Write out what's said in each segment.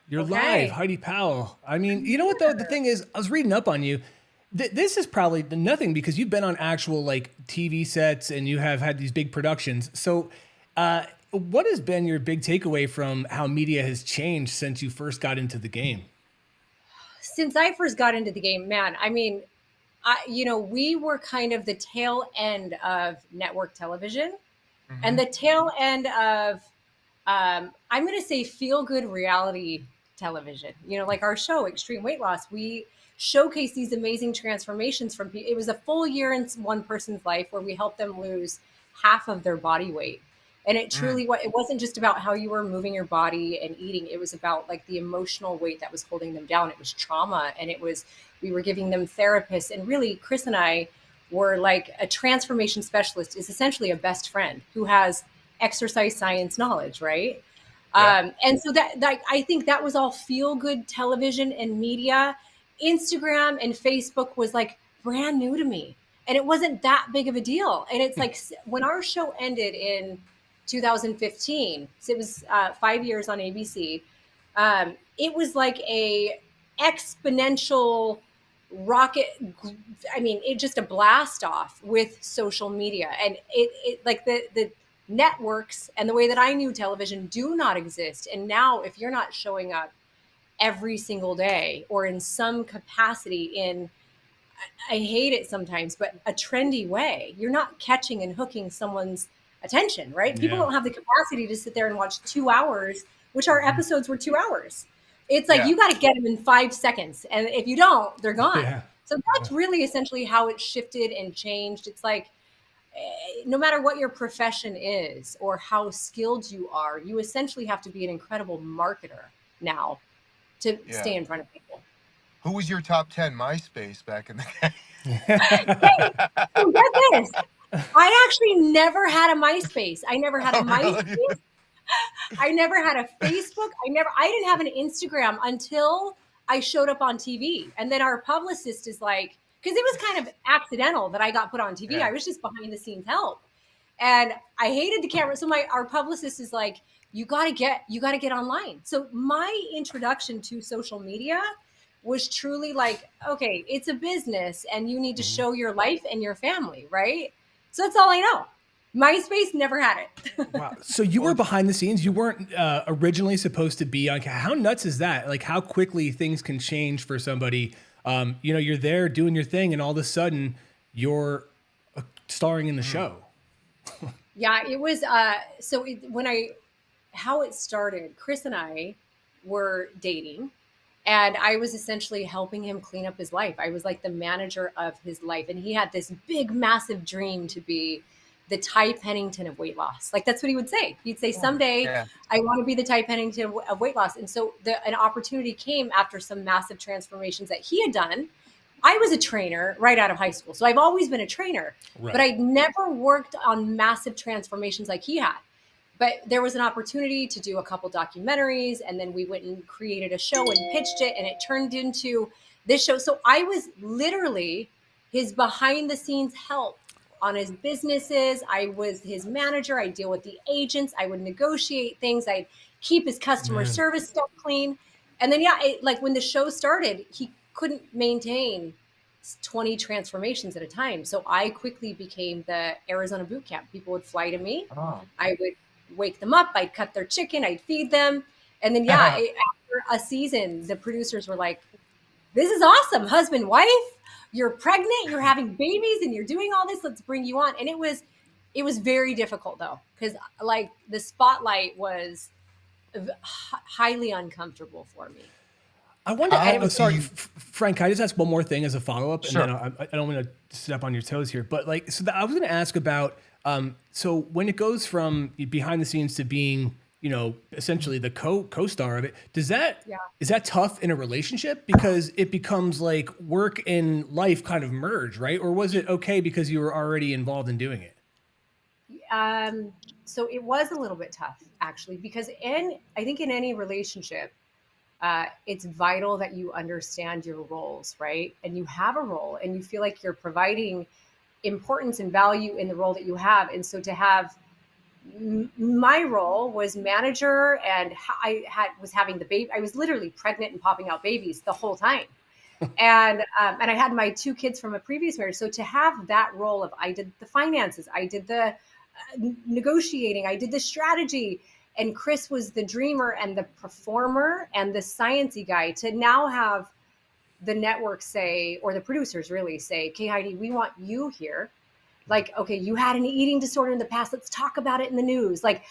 You're live, Okay. Heidi Powell. I mean, you know what though? The thing is, I was reading up on you. This is probably nothing because you've been on actual like TV sets and you have had these big productions. So, what has been your big takeaway from how media has changed since you first got into the game? Since I first got into the game, man, I mean, we were kind of the tail end of network television and Hmm. the tail end of, I'm going to say feel good reality television. Like our show, Extreme Weight Loss, we showcase these amazing transformations from people. It was a full year in one person's life where we helped them lose half of their body weight. And it Mm. truly, it wasn't just about how you were moving your body and eating. It was about like the emotional weight that was holding them down. It was trauma. And we were giving them therapists. And really, Chris and I were like a transformation specialist is essentially a best friend who has exercise science knowledge, right? Yeah. And so that I think that was all feel good television and media. Instagram and Facebook was like brand new to me, and it wasn't that big of a deal. And it's like when our show ended in 2015, so it was 5 years on ABC. It was like a exponential rocket. I mean, it just a blast off with social media, and it like the networks and the way that I knew television do not exist. And now, if you're not showing up every single day or in some capacity in, I hate it sometimes, but a trendy way, you're not catching and hooking someone's attention, right? People Yeah. don't have the capacity to sit there and watch 2 hours, which our Hmm. episodes were 2 hours. It's like Yeah. you got to get them in 5 seconds. And if you don't, they're gone. Yeah. So that's really essentially how it shifted and changed. It's like, no matter what your profession is or how skilled you are, you essentially have to be an incredible marketer now to Yeah. stay in front of people. Who was your top 10 MySpace back in the day? Hey, so get this. I actually never had a MySpace. I never had a Oh, really? MySpace. I never had a Facebook. I didn't have an Instagram until I showed up on TV. And then our publicist is like, because it was kind of accidental that I got put on TV. Yeah. I was just behind the scenes help. And I hated the camera. So our publicist is like, you gotta get online. So my introduction to social media was truly like, okay, it's a business and you need to Mhm. show your life and your family, right? So that's all I know. MySpace never had it. Wow. So you Well, were behind the scenes. You weren't originally supposed to be on. How nuts is that? Like how quickly things can change for somebody. You're there doing your thing, and all of a sudden you're starring in the mm, show. Yeah, it was when I how it started, Chris and I were dating and I was essentially helping him clean up his life. I was like the manager of his life and he had this big massive dream to be the Ty Pennington of weight loss. Like that's what he would say. He'd say someday yeah. I want to be the Ty Pennington of weight loss. And so an opportunity came after some massive transformations that he had done. I was a trainer right out of high school. So I've always been a trainer, but Right. I'd never worked on massive transformations like he had. But there was an opportunity to do a couple documentaries, and then we went and created a show and pitched it, and it turned into this show. So I was literally his behind the scenes help on his businesses. I was his manager. I deal with the agents. I would negotiate things. I'd keep his customer Man. service stuff clean. And then, yeah, like when the show started, he couldn't maintain 20 transformations at a time. So I quickly became the Arizona boot camp. People would fly to me. Oh. I would wake them up. I'd cut their chicken. I'd feed them. And then, yeah, after a season, the producers were like, this is awesome. Husband, wife, you're pregnant, you're having babies and you're doing all this. Let's bring you on. And it was very difficult though. Cause like the spotlight was highly uncomfortable for me. I wonder. And it How was do Sorry, you? Frank. Can I just ask one more thing as a follow up, and then Sure. I don't want to step on your toes here. But like, I was going to ask about. So when it goes from behind the scenes to being, essentially the co-star of it, yeah. is that tough in a relationship because it becomes like work and life kind of merge, right? Or was it okay because you were already involved in doing it? Um, so it was a little bit tough actually, because I think in any relationship, it's vital that you understand your roles, right? And you have a role and you feel like you're providing importance and value in the role that you have. And so to have my role was manager, and was having the baby. I was literally pregnant and popping out babies the whole time. And I had my 2 kids from a previous marriage. So to have that role of, I did the finances, I did the negotiating, I did the strategy, and Chris was the dreamer and the performer and the sciencey guy, to now have the network say, or the producers really say, okay, Heidi, we want you here. Like, okay, you had an eating disorder in the past. Let's talk about it in the news. Like,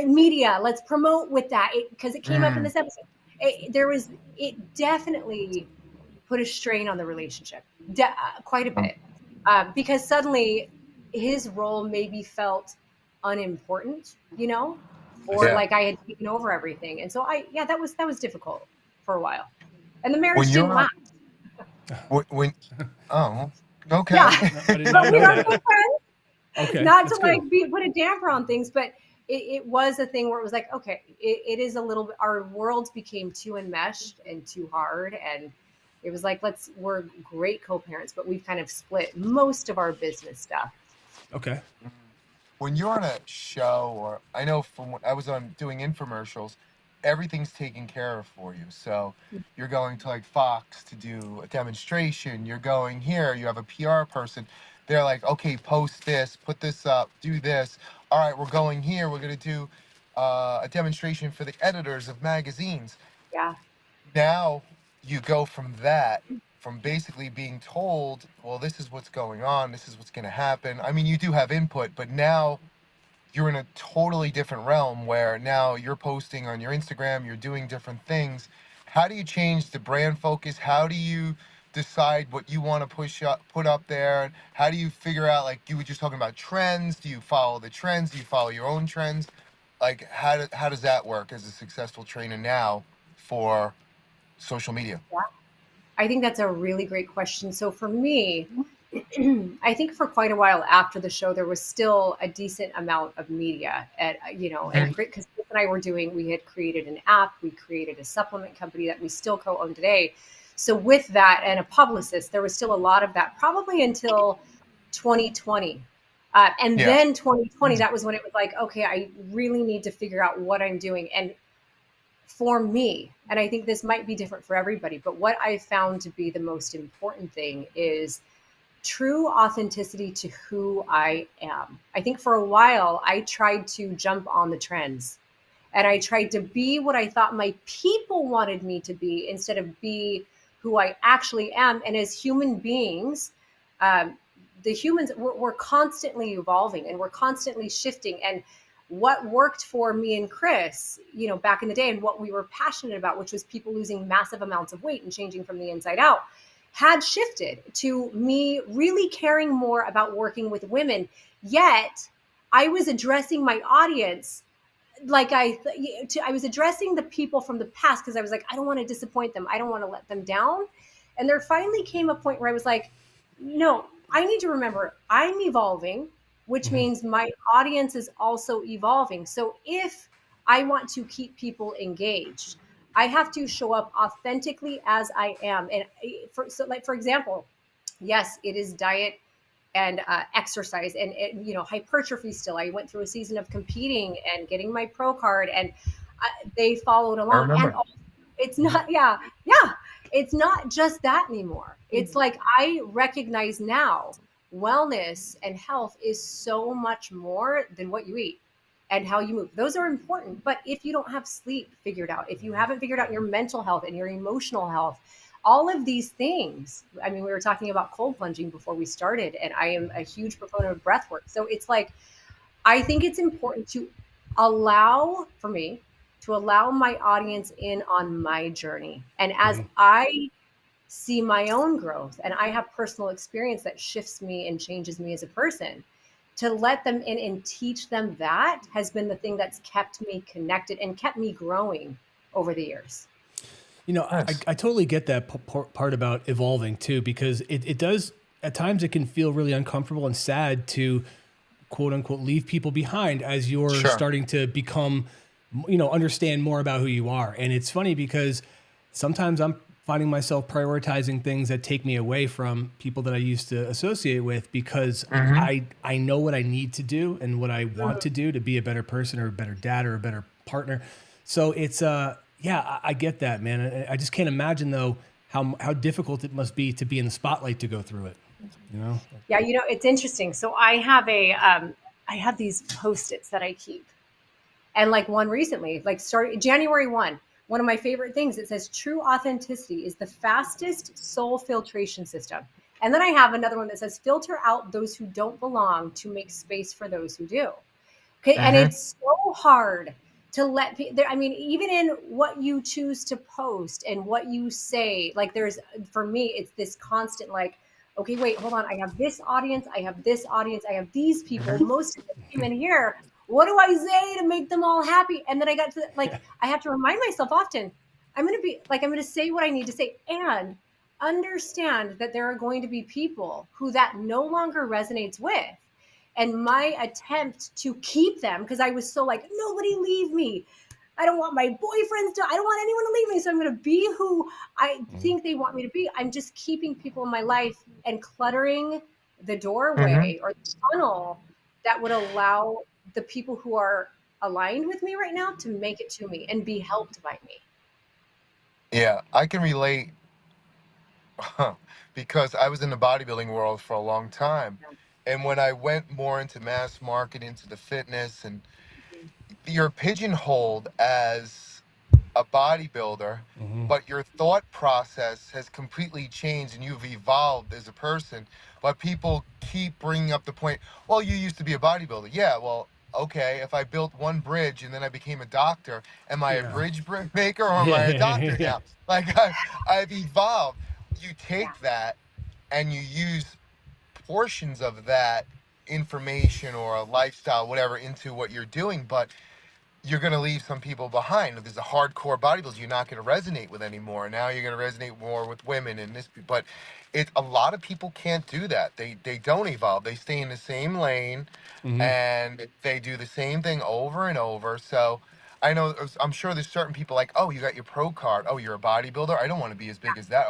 media, let's promote with that, because it came up in this episode. It definitely put a strain on the relationship, quite a bit, because suddenly his role maybe felt unimportant, or Yeah. like I had taken over everything. And so that was difficult for a while, and the When marriage you're didn't on, last. when oh, okay. Yeah, I did but not we know are that. good friends. Okay, Not to that's good. put a damper on things, but it was a thing where it was like, okay, it is a little bit, our worlds became too enmeshed and too hard. And it was like, we're great co-parents, but we've kind of split most of our business stuff. Okay. When you're on a show, or I know from when I was on doing infomercials, everything's taken care of for you. So you're going to like Fox to do a demonstration. You're going here, you have a PR person. They're like, okay, post this, put this up, do this. All right, we're going here. We're going to do a demonstration for the editors of magazines. Yeah. Now you go from that, from basically being told, well, this is what's going on, this is what's going to happen. I mean, you do have input, but now you're in a totally different realm where now you're posting on your Instagram, you're doing different things. How do you change the brand focus? How do you decide what you want to put up there? How do you figure out, like you were just talking about trends? Do you follow the trends? Do you follow your own trends? Like how does that work as a successful trainer now for social media? I think that's a really great question. So for me, I think for quite a while after the show, there was still a decent amount of media, and and because Chris and I we had created an app, we created a supplement company that we still co-own today. So with that and a publicist, there was still a lot of that, probably until 2020. And Yeah. then 2020, that was when it was like, okay, I really need to figure out what I'm doing. And for me, and I think this might be different for everybody, but what I found to be the most important thing is true authenticity to who I am. I think for a while, I tried to jump on the trends, and I tried to be what I thought my people wanted me to be instead of be who I actually am. And as human beings, the humans, we're constantly evolving and we're constantly shifting. And what worked for me and Chris, back in the day, and what we were passionate about, which was people losing massive amounts of weight and changing from the inside out, had shifted to me really caring more about working with women. Yet I was addressing my audience like I was addressing the people from the past, because I was like, I don't want to disappoint them. I don't want to let them down. And there finally came a point where I was like, no, I need to remember I'm evolving, which means my audience is also evolving. So if I want to keep people engaged, I have to show up authentically as I am. And for example, yes, it is diet and exercise and hypertrophy. Still, I went through a season of competing and getting my pro card, and they followed I along. And remember. also, it's not, it's not just that anymore. It's like, I recognize now wellness and health is so much more than what you eat and how you move. Those are important. But if you don't have sleep figured out, if you haven't figured out your mental health and your emotional health, all of these things, I mean, we were talking about cold plunging before we started, and I am a huge proponent of breath work. So it's like, I think it's important to allow my audience in on my journey. And as I see my own growth and I have personal experience that shifts me and changes me as a person, to let them in and teach them, that has been the thing that's kept me connected and kept me growing over the years. Nice. I totally get that part about evolving too, because it does, at times it can feel really uncomfortable and sad to quote unquote leave people behind as you're Sure. starting to become, understand more about who you are. And it's funny because sometimes I'm finding myself prioritizing things that take me away from people that I used to associate with because I know what I need to do and what I want to do to be a better person or a better dad or a better partner. So it's yeah, I get that, man. I just can't imagine though how difficult it must be to be in the spotlight to go through it. You know? Yeah, it's interesting. So I have these post-its that I keep. And like one recently, like started January 1, one of my favorite things, it says true authenticity is the fastest soul filtration system. And then I have another one that says filter out those who don't belong to make space for those who do. Okay. And it's so hard to let people, I mean, even in what you choose to post and what you say, like for me, it's this constant, like, okay, wait, hold on. I have this audience. I have this audience. I have these people. Most of them came in here. What do I say to make them all happy? And then I got to like, I have to remind myself often, I'm going to say what I need to say and understand that there are going to be people who that no longer resonates with. And my attempt to keep them, because I was so like, nobody leave me. I don't want my boyfriends I don't want anyone to leave me. So I'm going to be who I think they want me to be. I'm just keeping people in my life and cluttering the doorway or the funnel that would allow the people who are aligned with me right now to make it to me and be helped by me. Yeah, I can relate because I was in the bodybuilding world for a long time. And when I went more into mass market, into the fitness, and you're pigeonholed as a bodybuilder, but your thought process has completely changed and you've evolved as a person. But people keep bringing up the point, well, you used to be a bodybuilder. Yeah, well, okay, if I built one bridge and then I became a doctor, am I a Yeah. bridge maker or am I a doctor Yeah. now? Like I've evolved. You take that and you use portions of that information or a lifestyle, whatever, into what you're doing, but you're going to leave some people behind. There's a hardcore bodybuilders you're not going to resonate with anymore. Now you're going to resonate more with women and this, but a lot of people can't do that. They don't evolve. They stay in the same lane and they do the same thing over and over. So I know, I'm sure there's certain people like, oh, you got your pro card. Oh, you're a bodybuilder. I don't want to be as big as that.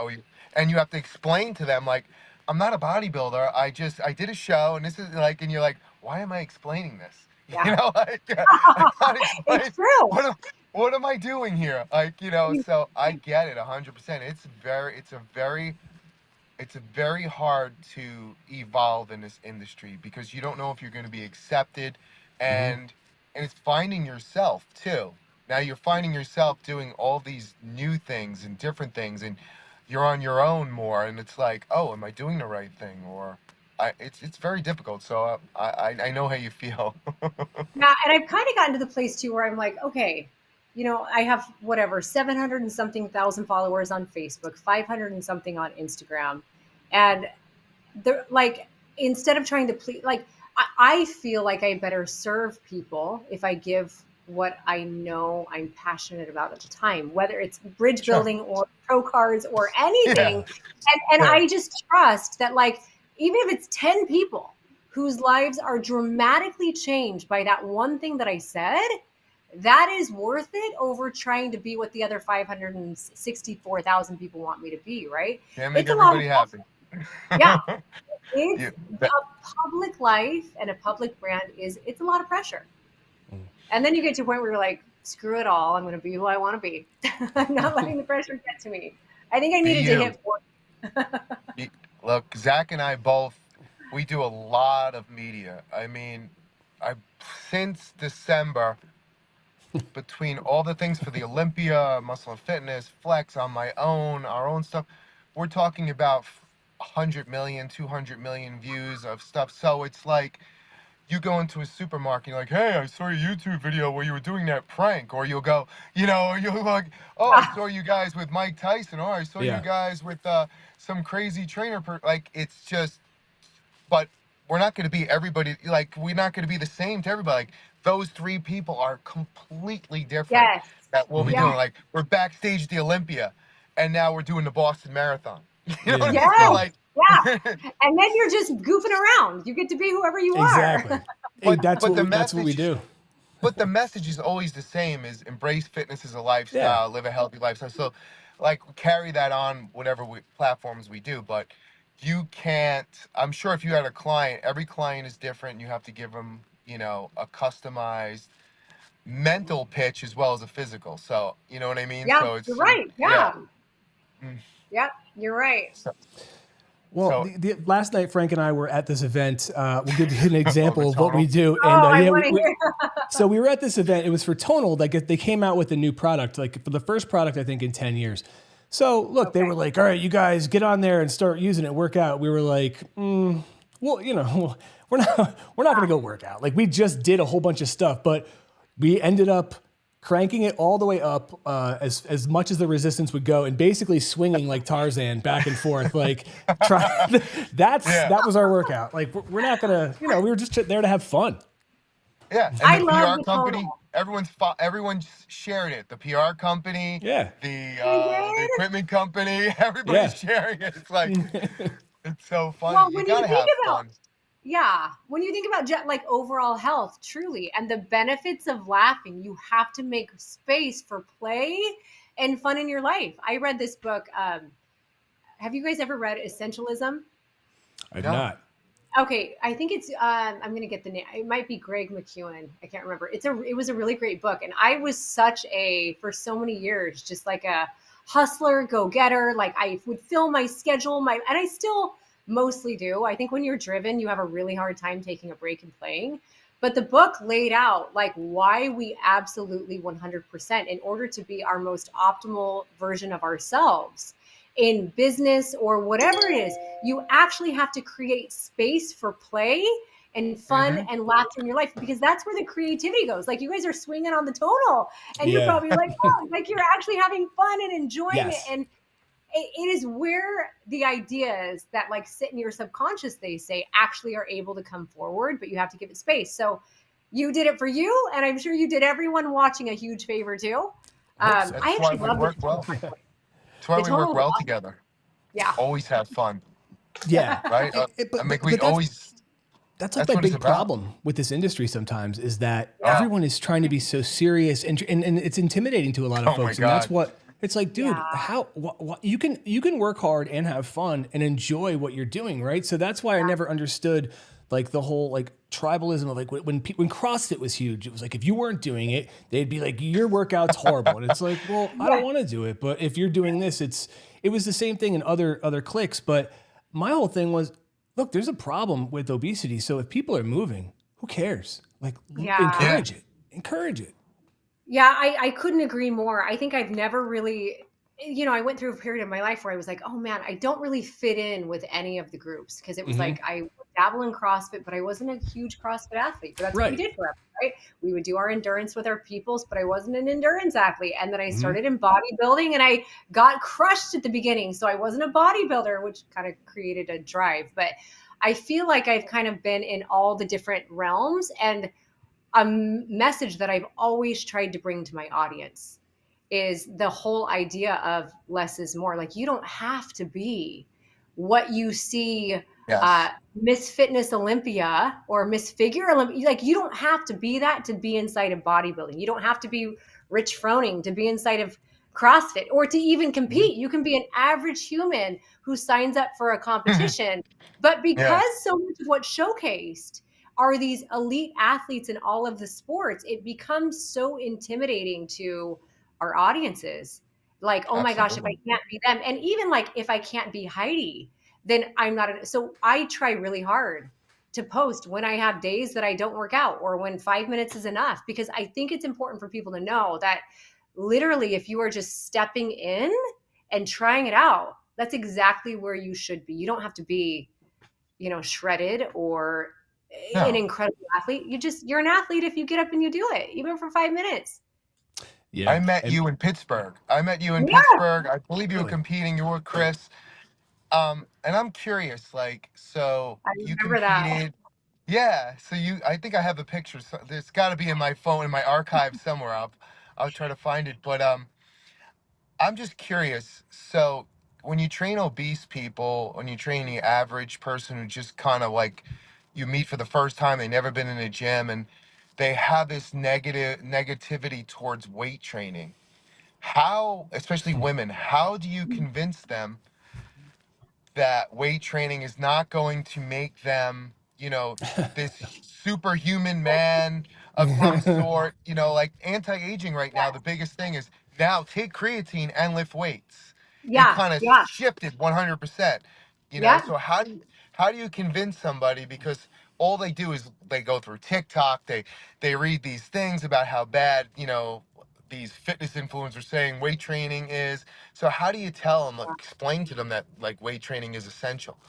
And you have to explain to them like, I'm not a bodybuilder. I did a show and this is like, and you're like, why am I explaining this? Yeah. You know, like I gotta explain It's true. what am I doing here? Like, so I get it 100%. It's a very hard to evolve in this industry because you don't know if you're going to be accepted, and it's finding yourself too. Now you're finding yourself doing all these new things and different things, and you're on your own more, and it's like, oh, am I doing the right thing? Or it's very difficult. So I know how you feel. Yeah, and I've kind of gotten to the place too where I'm like, okay, I have whatever 700 and something thousand followers on Facebook, 500 and something on Instagram, and they're like, instead of trying to please, like, I feel like I better serve people if I give what I know I'm passionate about at the time, whether it's bridge Sure. building or pro cards or anything. Yeah. And Yeah. I just trust that, like, even if it's 10 people whose lives are dramatically changed by that one thing that I said, that is worth it over trying to be what the other 564,000 people want me to be, right? Can't make It's a lot of everybody happy. yeah. It's Yeah, a public life and a public brand it's a lot of pressure. And then you get to a point where you're like, screw it all. I'm going to be who I want to be. I'm not letting the pressure get to me. I think I be needed to you. hit 40. Look, Zach and I both, we do a lot of media. I mean, I since December, between all the things for the Olympia, Muscle and Fitness, Flex on my own, our own stuff, we're talking about 100 million, 200 million views of stuff. So it's like you go into a supermarket, you're like, hey, I saw your YouTube video where you were doing that prank. Or you'll go, or you'll like, oh, I saw you guys with Mike Tyson. Or I saw you Yeah. guys with some crazy trainer. Like, it's just, but we're not going to be everybody. Like, we're not going to be the same to everybody. Like, those three people are completely different Yes. that we'll be Yeah. doing. Like, we're backstage at the Olympia, and now we're doing the Boston Marathon. You know what I mean? Yes. So, like, Yeah. And then you're just goofing around. You get to be whoever you Exactly. are. Hey, that's but the what we message do. But the message is always the same: is embrace fitness as a lifestyle, live a healthy lifestyle. So, like carry that on whatever platforms we do, but you can't. I'm sure if you had a client, every client is different. You have to give them, a customized mental pitch as well as a physical. So, you know what I mean? Yeah, So you're it's, right. yeah. Yeah. Mm. Yep, you're right. So, Well, so the last night Frank and I were at this event. We'll give you an oh, the example of what we tonal. do. And Oh, I yeah, want to hear. so we were at this event. It was for Tonal. Like they came out with a new product, like for the first product I think in 10 years. So look, they Okay. were like, "All right, you guys get on there and start using it. Work out." We were like, "Well, we're not going to go work out. Like we just did a whole bunch of stuff, but we ended up cranking it all the way up as much as the resistance would go, and basically swinging like Tarzan back and forth. Like try. Yeah. That was our workout. Like we're not gonna, we were just there to have fun. Yeah. And I the love PR the company, tonal. everyone shared it. The PR company, Yeah, They the did? equipment company, everybody's yeah, sharing it. It's like, it's so funny. Well, You when you got to think have about fun. Yeah, when you think about like overall health, truly, and the benefits of laughing, you have to make space for play and fun in your life. I read this book. Have you guys ever read Essentialism? I've No. not. Okay, I think it's I'm gonna get the name. It might be Greg McEwen. I can't remember. It was a really great book, and I was such a for so many years just like a hustler, go getter. Like I would fill my schedule, and I still mostly do. I think when you're driven, you have a really hard time taking a break and playing. But the book laid out like why we absolutely 100% in order to be our most optimal version of ourselves in business or whatever it is, you actually have to create space for play and fun Mm-hmm. and laughter in your life because that's where the creativity goes. Like you guys are swinging on the tonal and you're Yeah. probably like, oh, like you're actually having fun and enjoying it. Yes. And it is where the ideas that like sit in your subconscious, they say, actually are able to come forward, but you have to give it space. So you did it for you, and I'm sure you did everyone watching a huge favor too. Hope so. I That's why actually we love the work well. tonal. That's why The we work tonal is well awesome. together. Yeah. Always have fun, Yeah. right? I mean, we But always, that's like that's my what it's big about. problem with this industry sometimes is that Yeah. Oh, everyone is trying to be so serious and it's intimidating to a lot of oh my folks. And that's God. what it's like, Yeah. dude, how you can work hard and have fun and enjoy what you're doing, right? So that's why I never understood like the whole like tribalism of like when CrossFit was huge, it was like if you weren't doing it, they'd be like your workout's horrible. And it's like, well, I don't Yeah. want to do it, but if you're doing this, it was the same thing in other cliques, but my whole thing was look, there's a problem with obesity. So if people are moving, who cares? Like Yeah. Yeah. encourage it. Encourage it. Yeah, I couldn't agree more. I think I've never really, I went through a period of my life where I was like, oh man, I don't really fit in with any of the groups because it was Hmm. like I would dabble in CrossFit, but I wasn't a huge CrossFit athlete. But that's what we Right. did forever, right? We would do our endurance with our peoples, but I wasn't an endurance athlete. And then I Hmm. started in bodybuilding and I got crushed at the beginning. So I wasn't a bodybuilder, which kind of created a drive. But I feel like I've kind of been in all the different realms and a message that I've always tried to bring to my audience is the whole idea of less is more. Like you don't have to be what you see Yes. Miss Fitness Olympia or Miss Figure Olympia. Like you don't have to be that to be inside of bodybuilding. You don't have to be Rich Froning to be inside of CrossFit or to even Hmm. compete. You can be an average human who signs up for a competition. But Yeah. because so much of what's showcased are these elite athletes in all of the sports, it becomes so intimidating to our audiences. Like, oh my gosh, if I Absolutely. can't be them, and even like if I can't be Heidi, then I'm not. So I try really hard to post when I have days that I don't work out or when 5 minutes is enough, because I think it's important for people to know that literally, if you are just stepping in and trying it out, that's exactly where you should be. You don't have to be shredded or an No. incredible athlete. You're an athlete if you get up and you do it, even for 5 minutes. I Yeah. met And you in Pittsburgh. I met you in Yeah, Pittsburgh. I believe you were really. competing. You were Chris. And I'm curious, like, so I you remember that. competed. Yeah. So I think I have the picture. So there's got to be in my phone, in my archive somewhere. I'll try to find it. But I'm just curious. So when you train obese people, when you train the average person who just kind of like you meet for the first time, they never been in a gym, and they have this negativity towards weight training. how, especially women, how do you convince them that weight training is not going to make them, this superhuman man of some sort? Like anti-aging right now, the biggest thing is now take creatine and lift weights. It Yeah, kind of yeah, shifted 100%. yeah, So how do you convince somebody, because all they do is they go through TikTok, they read these things about how bad, these fitness influencers saying weight training is. So how do you tell them, like, explain to them that like weight training is essential?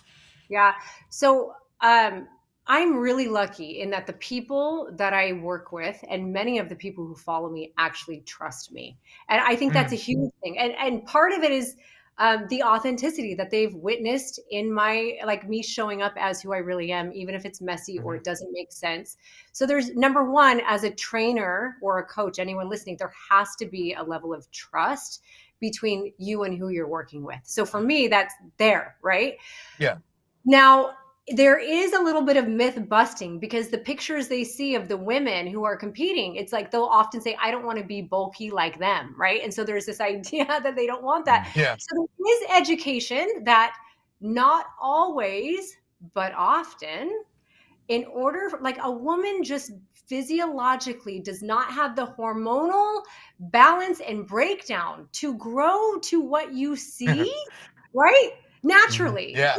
yeah. So um, I'm really lucky in that the people that I work with and many of the people who follow me actually trust me. And I think that's a Mm, huge thing. And part of it is the authenticity that they've witnessed in my, like me showing up as who I really am, even if it's messy or mhm. it doesn't make sense. So there's number one, as a trainer or a coach, anyone listening, there has to be a level of trust between you and who you're working with. So for me, that's there, right? Yeah. Now, there is a little bit of myth busting because the pictures they see of the women who are competing, it's like they'll often say, I don't want to be bulky like them, right? And so there's this idea that they don't want that. Yeah. So there is education that not always, but often, in order for, like a woman just physiologically does not have the hormonal balance and breakdown to grow to what you see, right? Naturally. Yeah.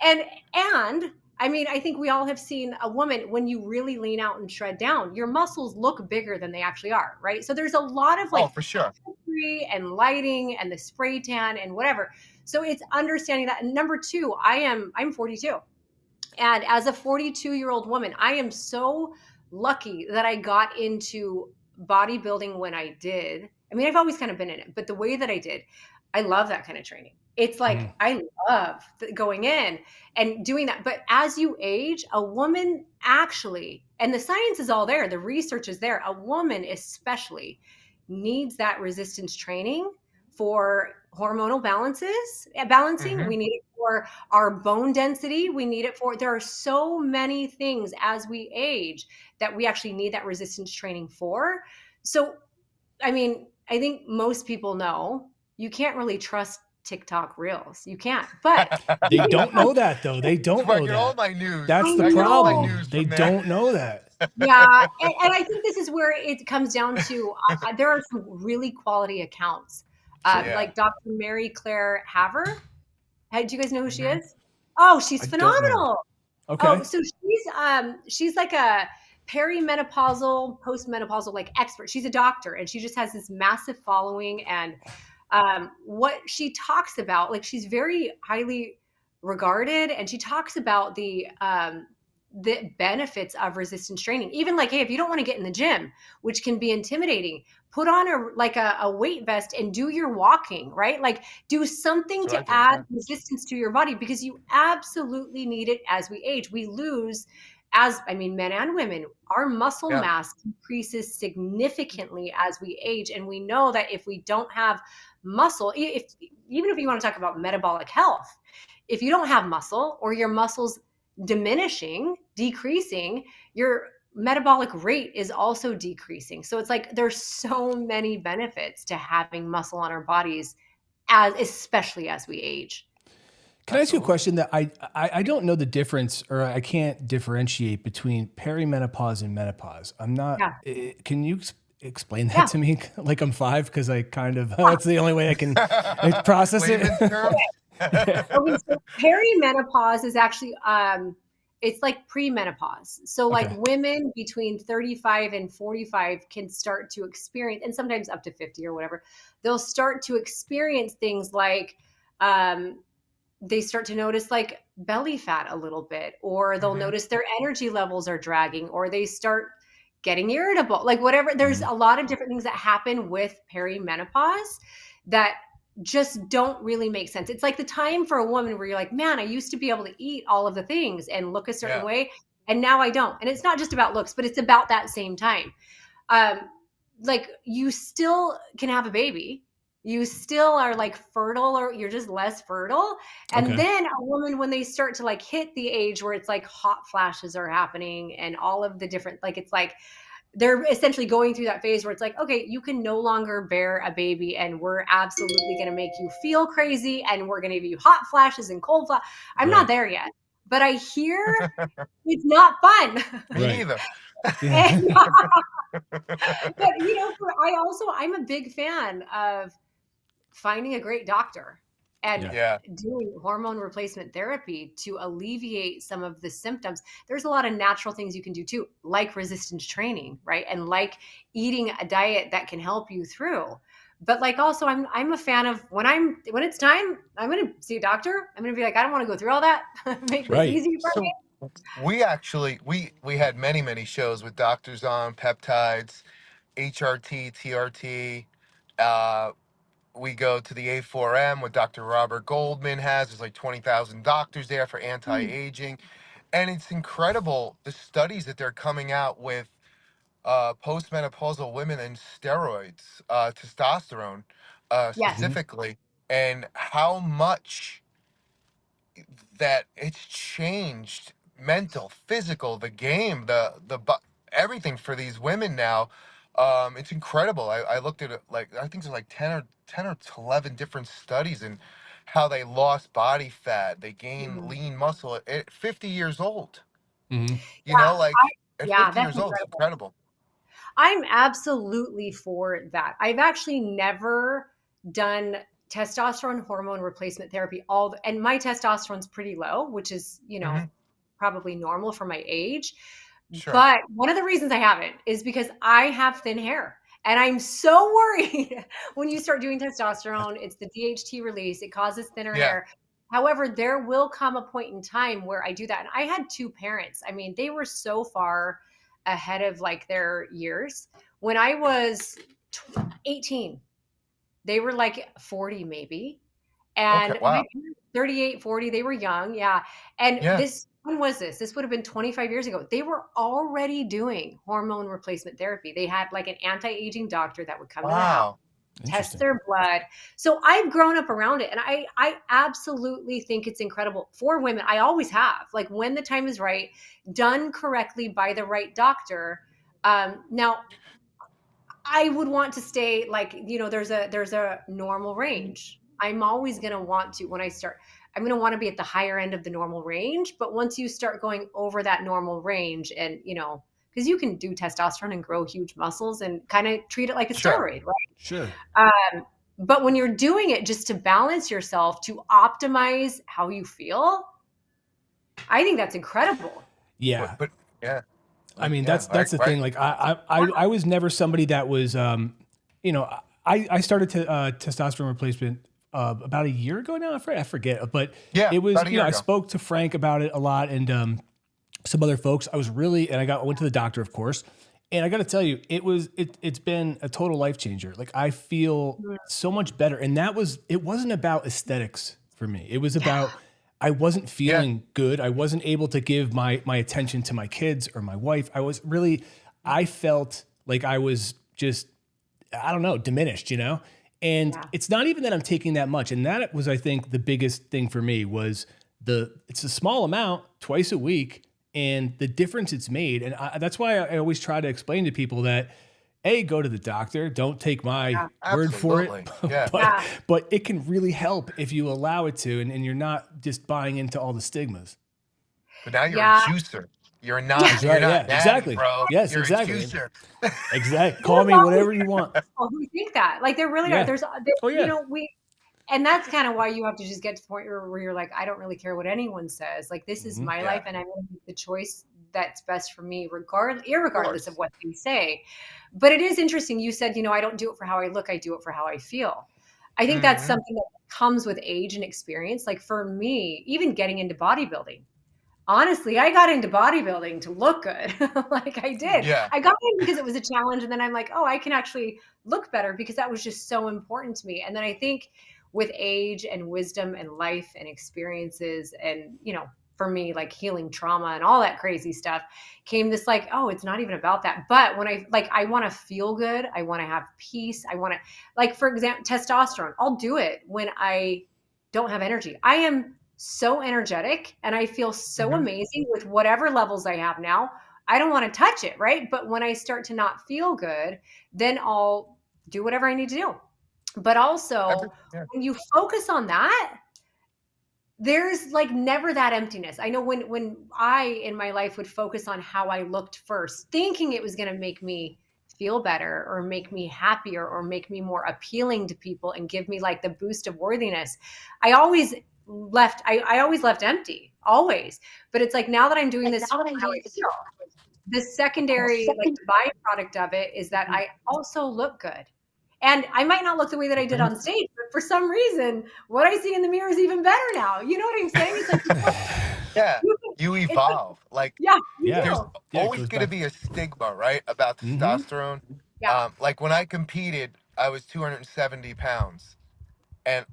And and I mean, I think we all have seen a woman when you really lean out and shred down, your muscles look bigger than they actually are, right? So there's a lot of Oh, like for sure. trickery and lighting and the spray tan and whatever. So it's understanding that. And number two, I'm 42. And as a 42-year-old woman, I am so lucky that I got into bodybuilding when I did. I mean, I've always kind of been in it, but the way that I did, I love that kind of training. It's like I love going in and doing that. But as you age, a woman actually, and the science is all there, the research is there, a woman especially needs that resistance training for hormonal balancing. Hmm. We need it for our bone density. We need it for, there are so many things as we age that we actually need that resistance training for. So, I mean, I think most people know you can't really trust TikTok reels. You can't, but They don't know that though. They don't So I know get all that. my news. That's I the I get all my know. problem. news They from there. don't know that. Yeah. And I think this is where it comes down to there are some really quality accounts. Sure. Yeah. Like Dr. Mary Claire Haver. Hey, do you guys know who she Hmm. is? Oh, she's I don't know her. phenomenal. Oh, Okay. so she's like a perimenopausal, postmenopausal like expert. She's a doctor and she just has this massive following. And what she talks about, like she's very highly regarded, and she talks about the benefits of resistance training. Even like, hey, if you don't want to get in the gym, which can be intimidating, put on a weight vest and do your walking, right? Like do something That's what I to do. add Yeah. resistance to your body because you absolutely need it as we age. We lose, as I mean, men and women, our muscle Yeah. mass decreases significantly as we age. And we know that if we don't have muscle, even if you want to talk about metabolic health, if you don't have muscle or your muscles decreasing, your metabolic rate is also decreasing. So it's like there's so many benefits to having muscle on our bodies, as especially as we age. Can I ask you a Absolutely. question that I don't know the difference, or I can't differentiate between perimenopause and menopause? I'm not. Yeah. Can you explain that Yeah. to me? Like I'm five because I kind of that's the only way I can process it. Layman's terms. Okay, so perimenopause is actually it's like premenopause. So like Okay. women between 35 and 45 can start to experience, and sometimes up to 50 or whatever, they'll start to experience things like um they start to notice like belly fat a little bit, or they'll Hmm. notice their energy levels are dragging, or they start getting irritable, like whatever. There's Mhm. a lot of different things that happen with perimenopause that just don't really make sense. It's like the time for a woman where you're like, man, I used to be able to eat all of the things and look a certain Yeah. way, and now I don't. And it's not just about looks, but it's about that same time. um like you still can have a baby, you still are like fertile, or you're just less fertile. And Okay. then a woman, when they start to like hit the age where it's like hot flashes are happening and all of the different, like it's like they're essentially going through that phase where it's like, okay, you can no longer bear a baby, and we're absolutely going to make you feel crazy, and we're going to give you hot flashes and cold flashes. I'm not there yet, but I hear it's not fun. Me neither. And, but I'm a big fan of finding a great doctor and Yeah. doing hormone replacement therapy to alleviate some of the symptoms. There's a lot of natural things you can do too, like resistance training, right? And like eating a diet that can help you through. But like also I'm a fan of when it's time, I'm gonna see a doctor. I'm gonna be like, I don't want to go through all that. Make this easy for me. So we actually we had many shows with doctors on peptides, HRT, TRT. Uh, we go to the A4M, what Dr. Robert Goldman has. There's like 20,000 doctors there for anti-aging, and it's incredible the studies that they're coming out with, postmenopausal women and steroids, testosterone, Yes. specifically, and how much that it's changed mental, physical, the game, everything for these women now. It's incredible. I looked at it, like I think there's like 10 or 11 different studies and how they lost body fat, they gained Mhm. lean muscle at 50 years old. Mhm. You know, like at Yeah, 50 that's years old, it's incredible. incredible. I'm absolutely for that. I've actually never done testosterone hormone replacement therapy and my testosterone's pretty low, which is, Hmm. probably normal for my age. Sure. But one of the reasons I haven't is because I have thin hair. And I'm so worried when you start doing testosterone, it's the DHT release, it causes thinner Yeah. hair. However, there will come a point in time where I do that. And I had two parents. I mean, they were so far ahead of like their years. When I was 18, they were like 40 maybe. Okay. And my Wow. parents, 38, 40, they were young. Yeah. And Yeah. when was this? This would have been 25 years ago. They were already doing hormone replacement therapy. They had like an anti-aging doctor that would come to the house, Wow. test their blood. So I've grown up around it. And I absolutely think it's incredible for women. I always have, like when the time is right, done correctly by the right doctor. Now I would want to stay like, there's a normal range. I'm always going to want to, when I start, I'm going to want to be at the higher end of the normal range. But once you start going over that normal range and, because you can do testosterone and grow huge muscles and kind of treat it like a Sure. steroid, right? Sure. But when you're doing it just to balance yourself, to optimize how you feel, I think that's incredible. Yeah. But yeah. I mean, Yeah. that's the thing. Like I was never somebody that was, I started to testosterone replacement about a year ago now. I forget, but Yeah, it was, about a year I ago. spoke to Frank about it a lot and some other folks. I went to the doctor, of course. And I got to tell you, it's been a total life changer. Like I feel so much better. And it wasn't about aesthetics for me. It was about, I wasn't feeling good. I wasn't able to give my attention to my kids or my wife. I felt like I was just, I don't know, diminished, And it's not even that I'm taking that much. And that was, I think, the biggest thing for me was it's a small amount twice a week and the difference it's made. And that's why I always try to explain to people that, go to the doctor. Don't take my word for it. Absolutely. Yeah. But it can really help if you allow it to, and you're not just buying into all the stigmas. But now you're Yeah. a juicer. You're not. That's You're right. not Yeah, natty, exactly. bro. Yes, You're exactly. a juicer. Exactly. Call me whatever you want. People who think that, like, there really Yeah. are. There's, Oh, yeah. and that's kind of why you have to just get to the point where you're like, I don't really care what anyone says. Like, this is my life, and I'm going to make the choice that's best for me, irregardless of what they say. But it is interesting. You said, I don't do it for how I look. I do it for how I feel. I think that's something that comes with age and experience. Like for me, even getting into bodybuilding, honestly, I got into bodybuilding to look good. Like I did. Yeah. I got in because it was a challenge. And then I'm like, oh, I can actually look better because that was just so important to me. And then I think with age and wisdom and life and experiences and, for me, like healing trauma and all that crazy stuff came this like, oh, it's not even about that. But when I want to feel good, I want to have peace. I want to, like, for example, testosterone, I'll do it when I don't have energy. I am so energetic and I feel so amazing with whatever levels I have now. I don't want to touch it, right? But when I start to not feel good, then I'll do whatever I need to do. But also, Yeah. when you focus on that, there's like never that emptiness. I know when I in my life would focus on how I looked first, thinking it was going to make me feel better or make me happier or make me more appealing to people and give me like the boost of worthiness, I always I always left empty, always. But it's like now that I'm doing this for how I feel, the secondary, like the byproduct of it is that I also look good. And I might not look the way that I did on stage, but for some reason, what I see in the mirror is even better now. You know what I'm saying? It's like, Yeah, you it's like, evolve. Like yeah, you Yeah. there's do. Yeah. It always goes going to back. be a stigma, right, about Mm-hmm. testosterone. Yeah. Like when I competed, I was 270 pounds, and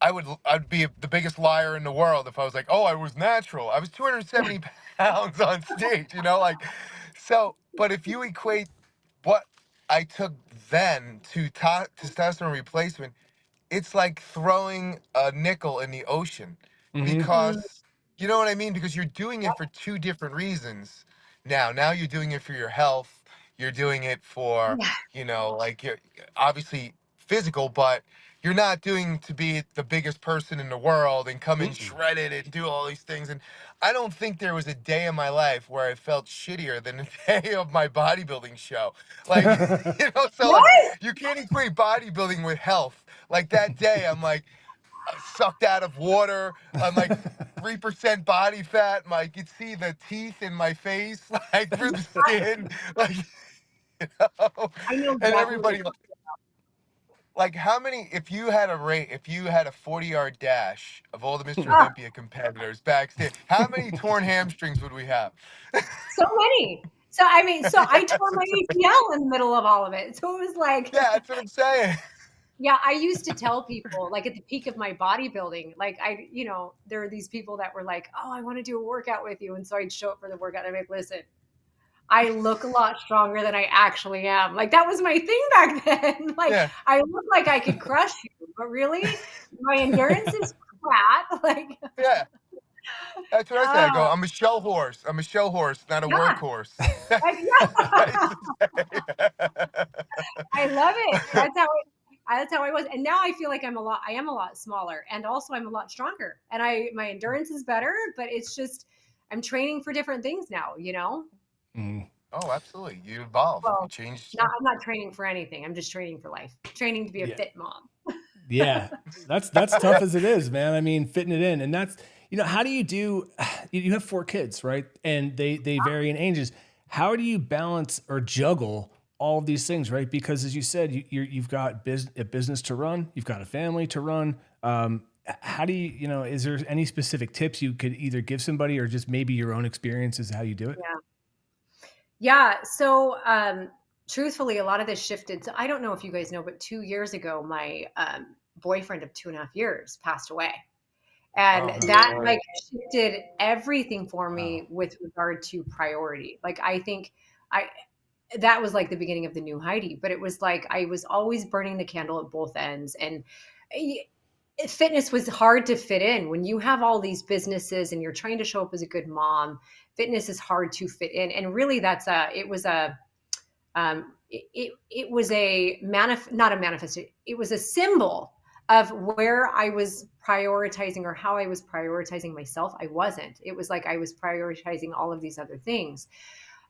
I'd be the biggest liar in the world if I was like, oh, I was natural. I was 270 pounds on stage, like so. But if you equate what I took then to testosterone replacement, it's like throwing a nickel in the ocean, Mm-hmm. Mm, because you know what I mean, because you're doing it for two different reasons. Now you're doing it for your health, you're doing it for, yeah. like, you're obviously physical, but you're not doing to be the biggest person in the world and come in Mm-mm. shredded and do all these things. And I don't think there was a day in my life where I felt shittier than the day of my bodybuilding show. Like, so like What? you can't equate bodybuilding with health. Like that day, I'm like sucked out of water. I'm like 3% body fat. I could see the teeth in my face, like through the skin, like I know and exactly what you're everybody like how many? If you had a rate, if you had a 40-yard dash of all the Mr. ah, Olympia competitors backstage, how many torn hamstrings would we have? so many. So I mean, so I tore That's my what I'm saying. ACL in the middle of all of it. So it was like, Yeah, that's what I'm saying. yeah, I used to tell people, like at the peak of my bodybuilding, like there were these people that were like, "Oh, I want to do a workout with you," and so I'd show up for the workout. And I'm like, "Listen, I look a lot stronger than I actually am." Like that was my thing back then. Like Yeah, I look like I could crush you, but really, my endurance is crap. Like, yeah. That's what I say. I oh go, I'm a show horse. I'm a show horse, not a yeah, workhorse. like, yeah. I used to say. I love it. That's how I was. And now I feel like I am a lot smaller, and also I'm a lot stronger. And my endurance is better, but it's just I'm training for different things now. Mm. Oh, absolutely. You evolve. You Well, change. I'm not training for anything. I'm just training for life. Training to be a Yeah. fit mom. Yeah. That's tough as it is, man. I mean, fitting it in. And that's, how do you do, you have 4 kids, right? And they vary in ages. How do you balance or juggle all of these things, right? Because as you said, you've got a business to run, you've got a family to run. How do is there any specific tips you could either give somebody or just maybe your own experiences how you do it? Yeah. Yeah. So, truthfully, a lot of this shifted. So I don't know if you guys know, but 2 years ago, my boyfriend of 2.5 years passed away. And Oh, that sorry. like shifted everything for Wow. me with regard to priority. Like I think I that was like the beginning of the new Heidi, but it was like I was always burning the candle at both ends. And fitness was hard to fit in when you have all these businesses and you're trying to show up as a good mom. Fitness is hard to fit in. And really it was a not a manifest. It was a symbol of where I was prioritizing or how I was prioritizing myself. I wasn't. It was like I was prioritizing all of these other things.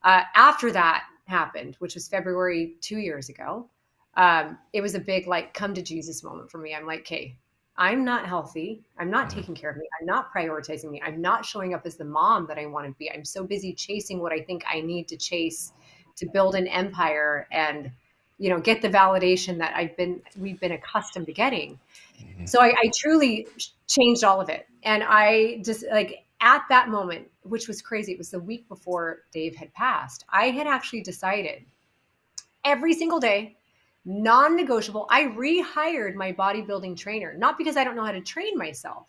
After that happened, which was February 2 years ago, it was a big like come to Jesus moment for me. I'm like, okay, I'm not healthy. I'm not Mhm. taking care of me. I'm not prioritizing me. I'm not showing up as the mom that I want to be. I'm so busy chasing what I think I need to chase to build an empire and get the validation that we've been accustomed to getting. Mhm. So I truly changed all of it. And I just like at that moment, which was crazy, it was the week before Dave had passed. I had actually decided every single day, non-negotiable, I rehired my bodybuilding trainer, not because I don't know how to train myself,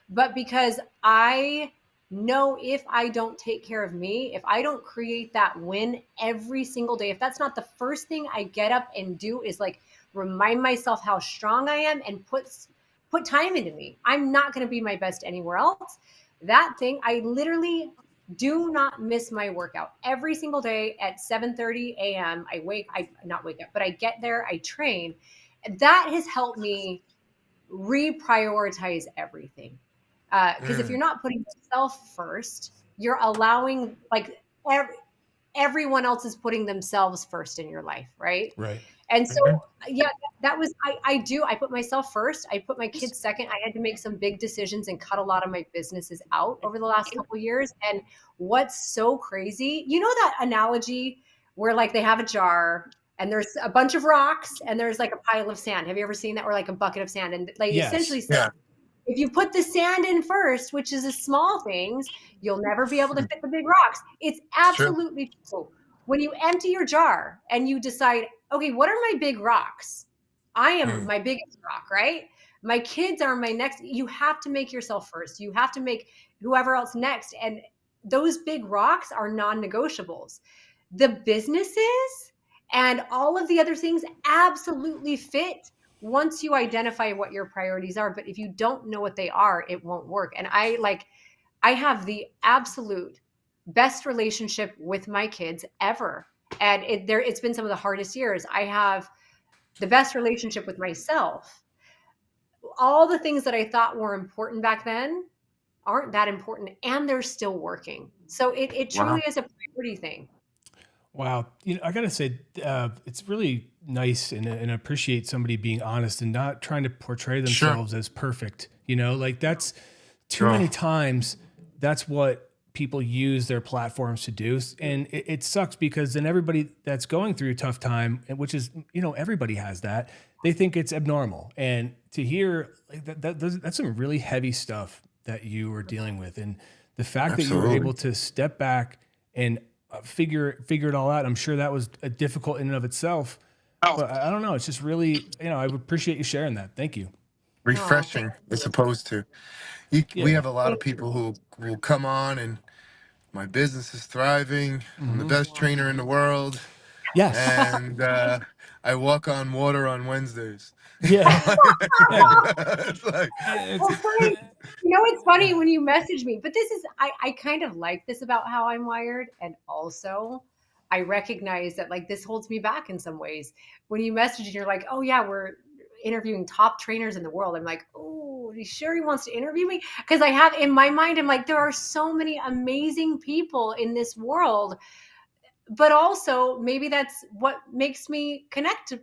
but because I know if I don't take care of me, if I don't create that win every single day, if that's not the first thing I get up and do is like remind myself how strong I am and put time into me, I'm not going to be my best anywhere else. That thing, I literally Do not miss my workout. Every single day at 7:30 a.m. I not wake up, but I get there, I train. That has helped me reprioritize everything. Because if you're Mm, not putting yourself first, you're allowing like everyone else is putting themselves first in your life, right? Right. And so, mhm. yeah, that was I put myself first. I put my kids second. I had to make some big decisions and cut a lot of my businesses out over the last couple of years. And what's so crazy, you know that analogy where like they have a jar and there's a bunch of rocks and there's like a pile of sand. Have you ever seen that? Or like a bucket of sand, and they Yes. essentially say, Yeah, if you put the sand in first, which is the small things, you'll never be able to fit the big rocks. It's it's true. absolutely true. When you empty your jar and you decide, okay, what are my big rocks? I am Mm, my biggest rock, right? My kids are my next. You have to make yourself first. You have to make whoever else next. And those big rocks are non negotiables. The businesses and all of the other things absolutely fit once you identify what your priorities are. But if you don't know what they are, it won't work. And I have the absolute best relationship with my kids ever. And it's been some of the hardest years. I have the best relationship with myself. All the things that I thought were important back then aren't that important, and they're still working. So it truly wow. is a priority thing. Wow. I gotta say, it's really nice and appreciate somebody being honest and not trying to portray Sure. themselves as perfect. Like that's too Sure. many times. That's what people use their platforms to do, and it sucks because then everybody that's going through a tough time, which is everybody has that, they think it's abnormal. And to hear like that's some really heavy stuff that you were dealing with, and the fact that you were Absolutely. able to step back and figure it all out. I'm sure that was difficult in and of itself, Oh. but I don't know. It's just really, I would appreciate you sharing that. Thank you. Oh, thank Refreshing as opposed to we Yeah. have a lot of you. people who will come on and my business is thriving. I'm the Hmm. best trainer in the world, Yes. and I walk on water on Wednesdays. Yeah. Yeah. It's like, It's, Well, funny. It's funny when you message me, but I kind of like this about how I'm wired. And also, I recognize that like this holds me back in some ways. When you message and you're like, oh, yeah, we're interviewing top trainers in the world. I'm like, oh, are you sure he wants to interview me? Because I have in my mind, I'm like, there are so many amazing people in this world, but also maybe that's what makes me connect to,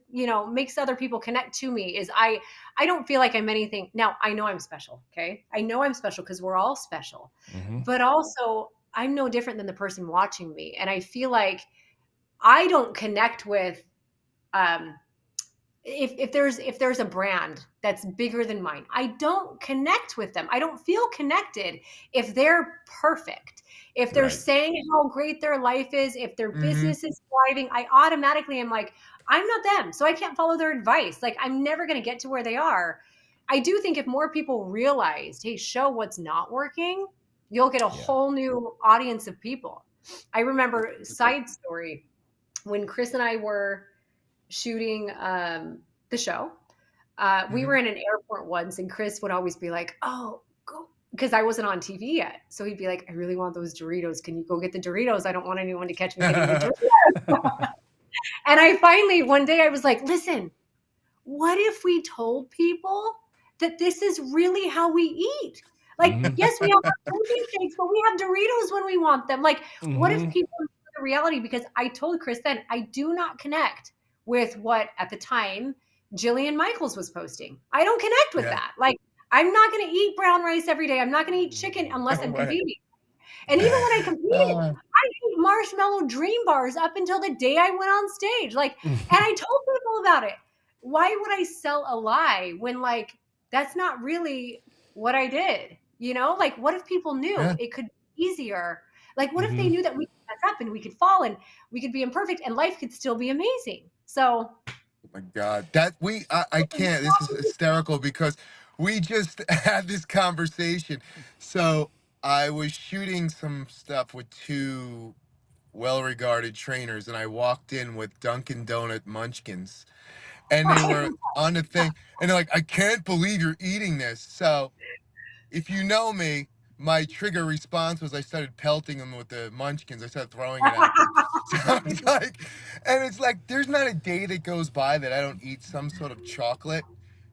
makes other people connect to me is I don't feel like I'm anything. Now I know I'm special. Okay, I know I'm special because we're all special, hmm. but also I'm no different than the person watching me, and I feel like I don't connect with um if there's a brand that's bigger than mine, I don't connect with them. I don't feel connected if they're perfect. If they're Right. saying how great their life is, if their hmm business is thriving, I automatically am like, I'm not them, so I can't follow their advice. Like I'm never going to get to where they are. I do think if more people realized, hey, show what's not working, you'll get a Yeah. whole new audience of people. I remember side story when Chris and I were shooting the show. We were hmm in an airport once, and Chris would always be like, "Oh, go," because I wasn't on TV yet. So he'd be like, "I really want those Doritos. Can you go get the Doritos? I don't want anyone to catch me getting the Doritos." And I finally one day I was like, "Listen, what if we told people that this is really how we eat? Like, Hmm. yes, we all have protein shakes, but we have Doritos when we want them. Like, what if Hmm. people knew the reality?" Because I told Chris then I do not connect with what at the time Jillian Michaels was posting. I don't connect with Yeah. that. Like, I'm not going to eat brown rice every day. I'm not going to eat chicken unless No I'm way. competing. And even when I competed, Uh, I ate marshmallow dream bars up until the day I went on stage. Like, and I told people about it. Why would I sell a lie when like that's not really what I did? Like what if people knew yeah. it could be easier? Like what if they Hmm. knew that we could mess up and we could fall and we could be imperfect and life could still be amazing? So Oh my God, I can't. This is hysterical because we just had this conversation. So I was shooting some stuff with two well-regarded trainers, and I walked in with Dunkin' Donut munchkins, and they were on the thing, and they're like, "I can't believe you're eating this." So if you know me, my trigger response was I started pelting them with the munchkins. I started throwing it at them. So it's like, and it's like, there's not a day that goes by that I don't eat some sort of chocolate.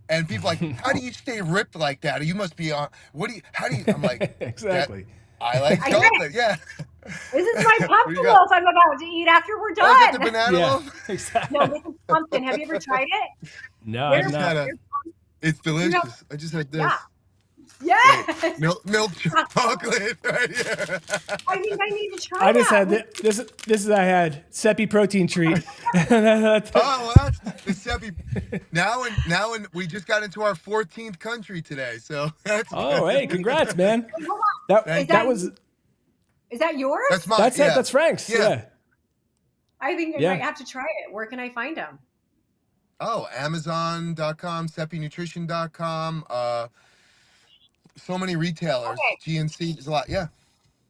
And people are like, how do you stay ripped like that? You must be on, I'm like, that, Exactly. I like I get it. chocolate. Yeah. This is my What do pumpkin you got? loaf I'm about to eat after we're Oh, is that the done. banana Yeah, loaf? exactly. No, this is pumpkin. Have you ever tried it? No, I I've just There's, had not. a, there's it's you know, delicious. I just had yeah. this. Wait, Yes. milk chocolate right here. I think I need to try I just that. had this. This is I had Seppi protein treat. Oh, well, that's the Seppi. Now, we just got into our 14th country today, so that's Oh, good. hey, congrats, man. Wait, hold on. That Is Thank you. that that was is that yours? That's mine. that's it. Yeah, That's Frank's. yeah. Yeah, I think I yeah. might have to try it. Where can I find them? Oh, Amazon.com, SeppiNutrition.com. So many retailers. Okay. GNC. There's a lot. Yeah.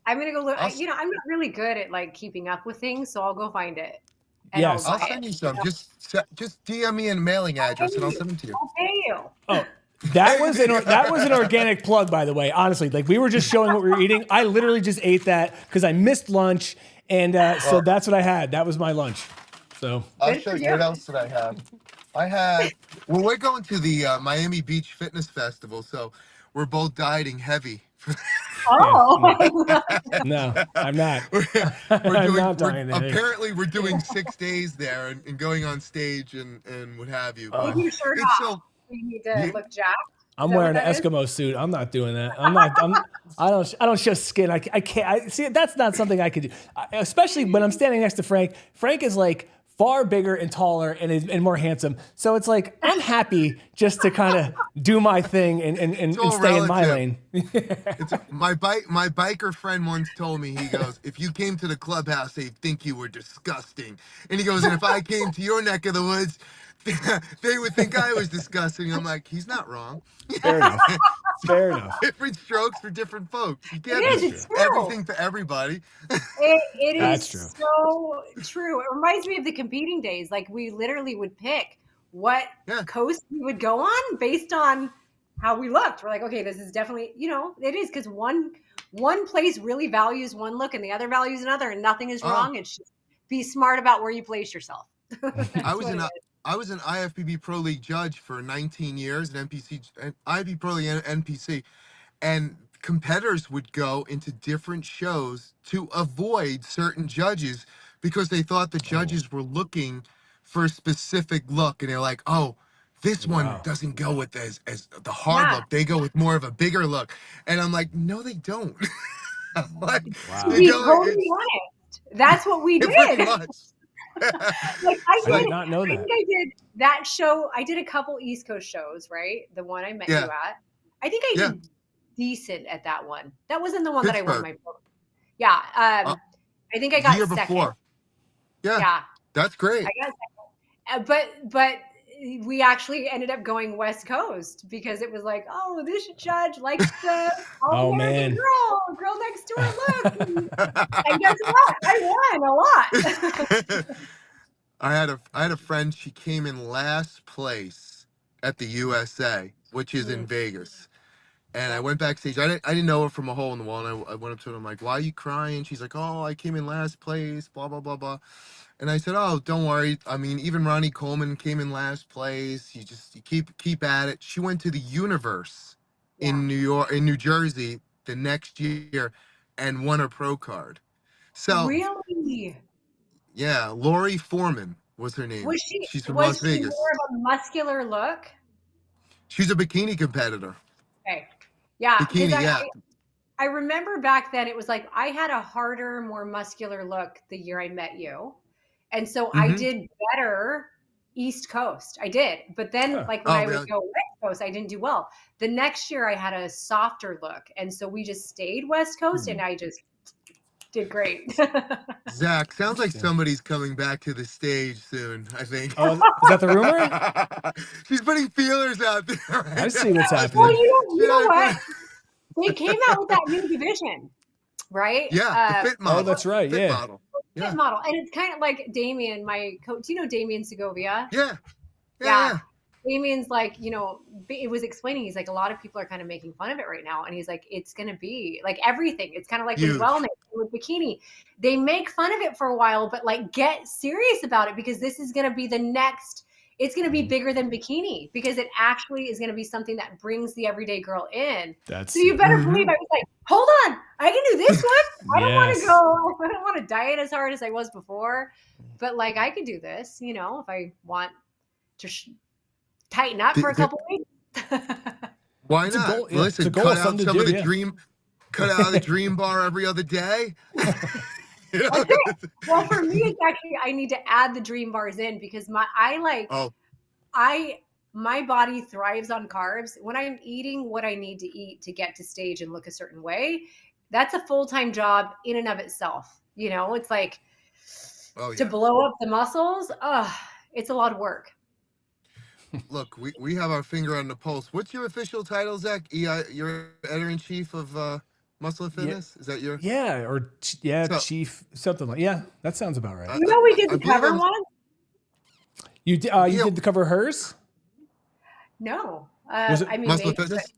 I'm gonna go look. I'll I'm not really good at like keeping up with things, so I'll go find it and I'll Yes. buy I'll it. send you some. Just DM me a mailing address and I'll send them to you. I'll pay you. Oh, that was an organic plug, by the way. Honestly, like we were just showing what we were eating. I literally just ate that because I missed lunch, and so that's what I had. That was my lunch. So I'll Good show for you you. what else did I have. Well, we're going to the Miami Beach Fitness Festival, so we're both dieting heavy. Oh, no, I'm not. we're I'm doing, not dying. apparently we're doing 6 days there and going on stage and what have you. But with your shirt it's off. so, You need to yeah. look jacked. I'm Is that wearing what an that is? Eskimo suit. I'm not doing that. I don't show skin. I can't. See, that's not something I could do. Especially when I'm standing next to Frank. Frank is like far bigger and taller and more handsome. So it's like I'm happy just to kind of do my thing and all stay in my relative. lane. It's my biker friend once told me, he goes, if you came to the clubhouse, they'd think you were disgusting. And he goes, and if I came to your neck of the woods, they would think I was disgusting. I'm like, he's not wrong. Fair enough. Fair enough. Different strokes for different folks. You It can't is. be It's true. everything for everybody. It That's is true. so true. It reminds me of the competing days. Like we literally would pick what Yeah. coast we would go on based on how we looked. We're like, okay, this is definitely, it is because one place really values one look and the other values another, and nothing is wrong. It's just be smart about where you place yourself. I was an IFBB Pro League judge for 19 years, an IFBB Pro League and NPC, and competitors would go into different shows to avoid certain judges because they thought the judges were looking for a specific look, and they're like, oh, this one Wow. doesn't go with as the hard Yeah. look. They go with more of a bigger look, and I'm like, no, they don't. Like, Wow. To they be go, totally it's honest, that's what we pretty did. much. Like I I did, did not know I that. think I did that show. I did a couple East Coast shows, right? The one I met you Yeah. at. I think I Yeah. did decent at that one. That wasn't the one that I won Pittsburgh. my pro. Yeah. Uh, I think I the got year second. before. Yeah, Yeah. that's great. I got second. But we actually ended up going West Coast because it was like, oh, this judge likes the Oh, All-American man. girl next door look. And guess what? I won a lot. I had a friend. She came in last place at the USA, which is in Vegas. And I went backstage. I didn't know her from a hole in the wall. And I went up to her. I'm like, "Why are you crying?" She's like, "Oh, I came in last place." Blah blah blah blah. And I said, "Oh, don't worry. I mean, even Ronnie Coleman came in last place. You keep at it." She went to the Universe in New Jersey the next year, and won her pro card. So Really? yeah, Lori Foreman was her name. Was she She's from was Las she Vegas. more of a muscular look? She's a bikini competitor. Okay. Yeah, because Bikini, yeah. I remember back then it was like I had a harder, more muscular look the year I met you. And so I Mhm. did better East Coast. I did. But then Huh. like when Oh, I would really? go West Coast, I didn't do well. The next year I had a softer look. And so we just stayed West Coast and I just did great. Zach, sounds like Interesting. somebody's coming back to the stage soon, I think. Oh, is that the rumor? She's putting feelers out there right I see what's now. Well, happening. you know what? Yeah, They came out with that new division, right? the fit model. Oh, that's right. Fit Yeah. model. Fit model. And it's kind of like Damien, my coach. Do you know Damien Segovia? Yeah. Yeah. Damien's like, it was explaining, he's like, a lot of people are kind of making fun of it right now. And he's like, it's going to be like everything. It's kind of like with Huge. wellness, with bikini. They make fun of it for a while, but like get serious about it because this is going to be the next, it's going to be bigger than bikini because it actually is going to be something that brings the everyday girl in. So you better believe I was like, hold on, I can do this one. I don't want to diet as hard as I was before, but like I can do this, if I want to tighten up for a couple weeks. Why It's a not? goal, yeah. It's a Listen, goal, cut out something to some of do, the yeah. dream, cut out of the dream bar every other day. You know? That's it. Well, for me, it's actually I need to add the dream bars in because my body thrives on carbs. When I'm eating what I need to eat to get to stage and look a certain way, that's a full-time job in and of itself. It's like to blow up the muscles. It's a lot of work. Look, we have our finger on the pulse. What's your official title, Zach? You're editor-in-chief of Muscle and Fitness? Is that your? Yeah, or So, chief, something like, that sounds about right. We did I the believe cover one? You did the cover of hers? No. Was it Muscle and Fitness?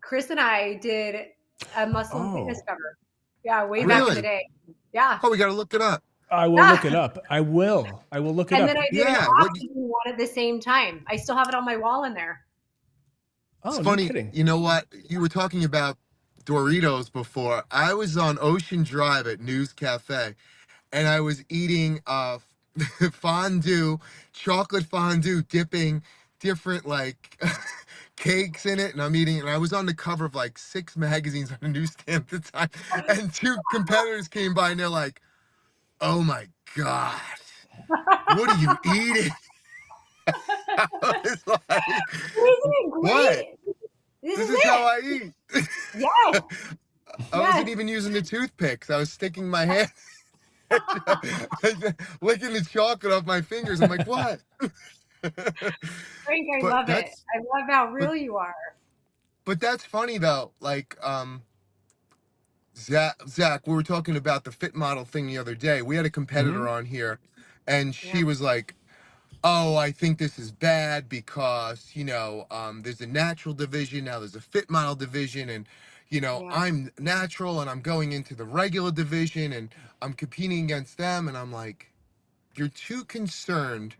Chris and I did a Muscle and Fitness cover. Yeah, way back in the day. Yeah. Oh, we got to look it up. I will look it up. I will look it up. And then I did an oxygen one at the same time. I still have it on my wall in there. It's Oh, funny. no kidding. You know what? You were talking about Doritos before. I was on Ocean Drive at News Cafe, and I was eating fondue, chocolate fondue, dipping different like cakes in it, and I'm eating it. And I was on the cover of like 6 magazines on the newsstand at the time, and 2 competitors came by, and they're like, "Oh my God, what are you eating?" I was like, Isn't it great? "What? This This is is how I eat." Yes. I wasn't even using the toothpicks. I was sticking my hand, licking the chocolate off my fingers. I'm like, what? Frank, I love it. I love how real you are. But that's funny though. Like, Zach, we were talking about the fit model thing the other day. We had a competitor on here, and she was like, "Oh, I think this is bad because there's a natural division now. There's a fit model division, and I'm natural, and I'm going into the regular division, and I'm competing against them." And I'm like, "You're too concerned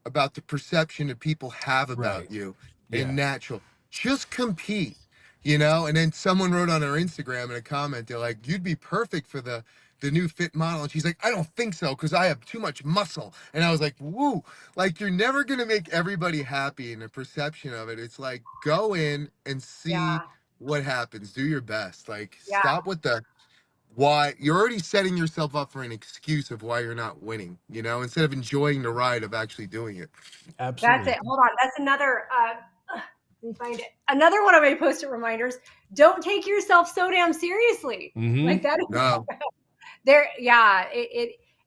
about the perception that people have about you in natural. Just compete." And then someone wrote on her Instagram in a comment, they're like, "You'd be perfect for the new fit model." And she's like, "I don't think so because I have too much muscle." And I was like, woo, like you're never going to make everybody happy in the perception of it. It's like, go in and see what happens. Do your best. Like, stop with the why. You're already setting yourself up for an excuse of why you're not winning, instead of enjoying the ride of actually doing it. Absolutely. That's it. Hold on. That's another, let me find it. Another one of my post-it reminders. Don't take yourself so damn seriously. Like that is there. Yeah.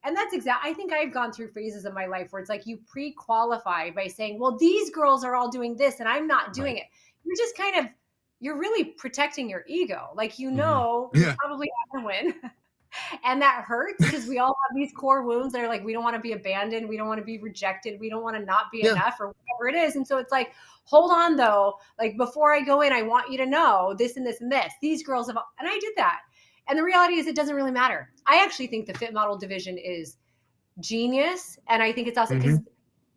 And that's exactly, I think I've gone through phases of my life where it's like you pre-qualify by saying, well, these girls are all doing this and I'm not doing it. You're just you're really protecting your ego. Like, you're probably not going to win. And that hurts because we all have these core wounds that are like, we don't want to be abandoned. We don't want to be rejected. We don't want to not be enough or whatever it is. And so it's like, hold on though. Like, before I go in, I want you to know this and this and this. These girls have, and I did that. And the reality is it doesn't really matter. I actually think the fit model division is genius. And I think it's awesome because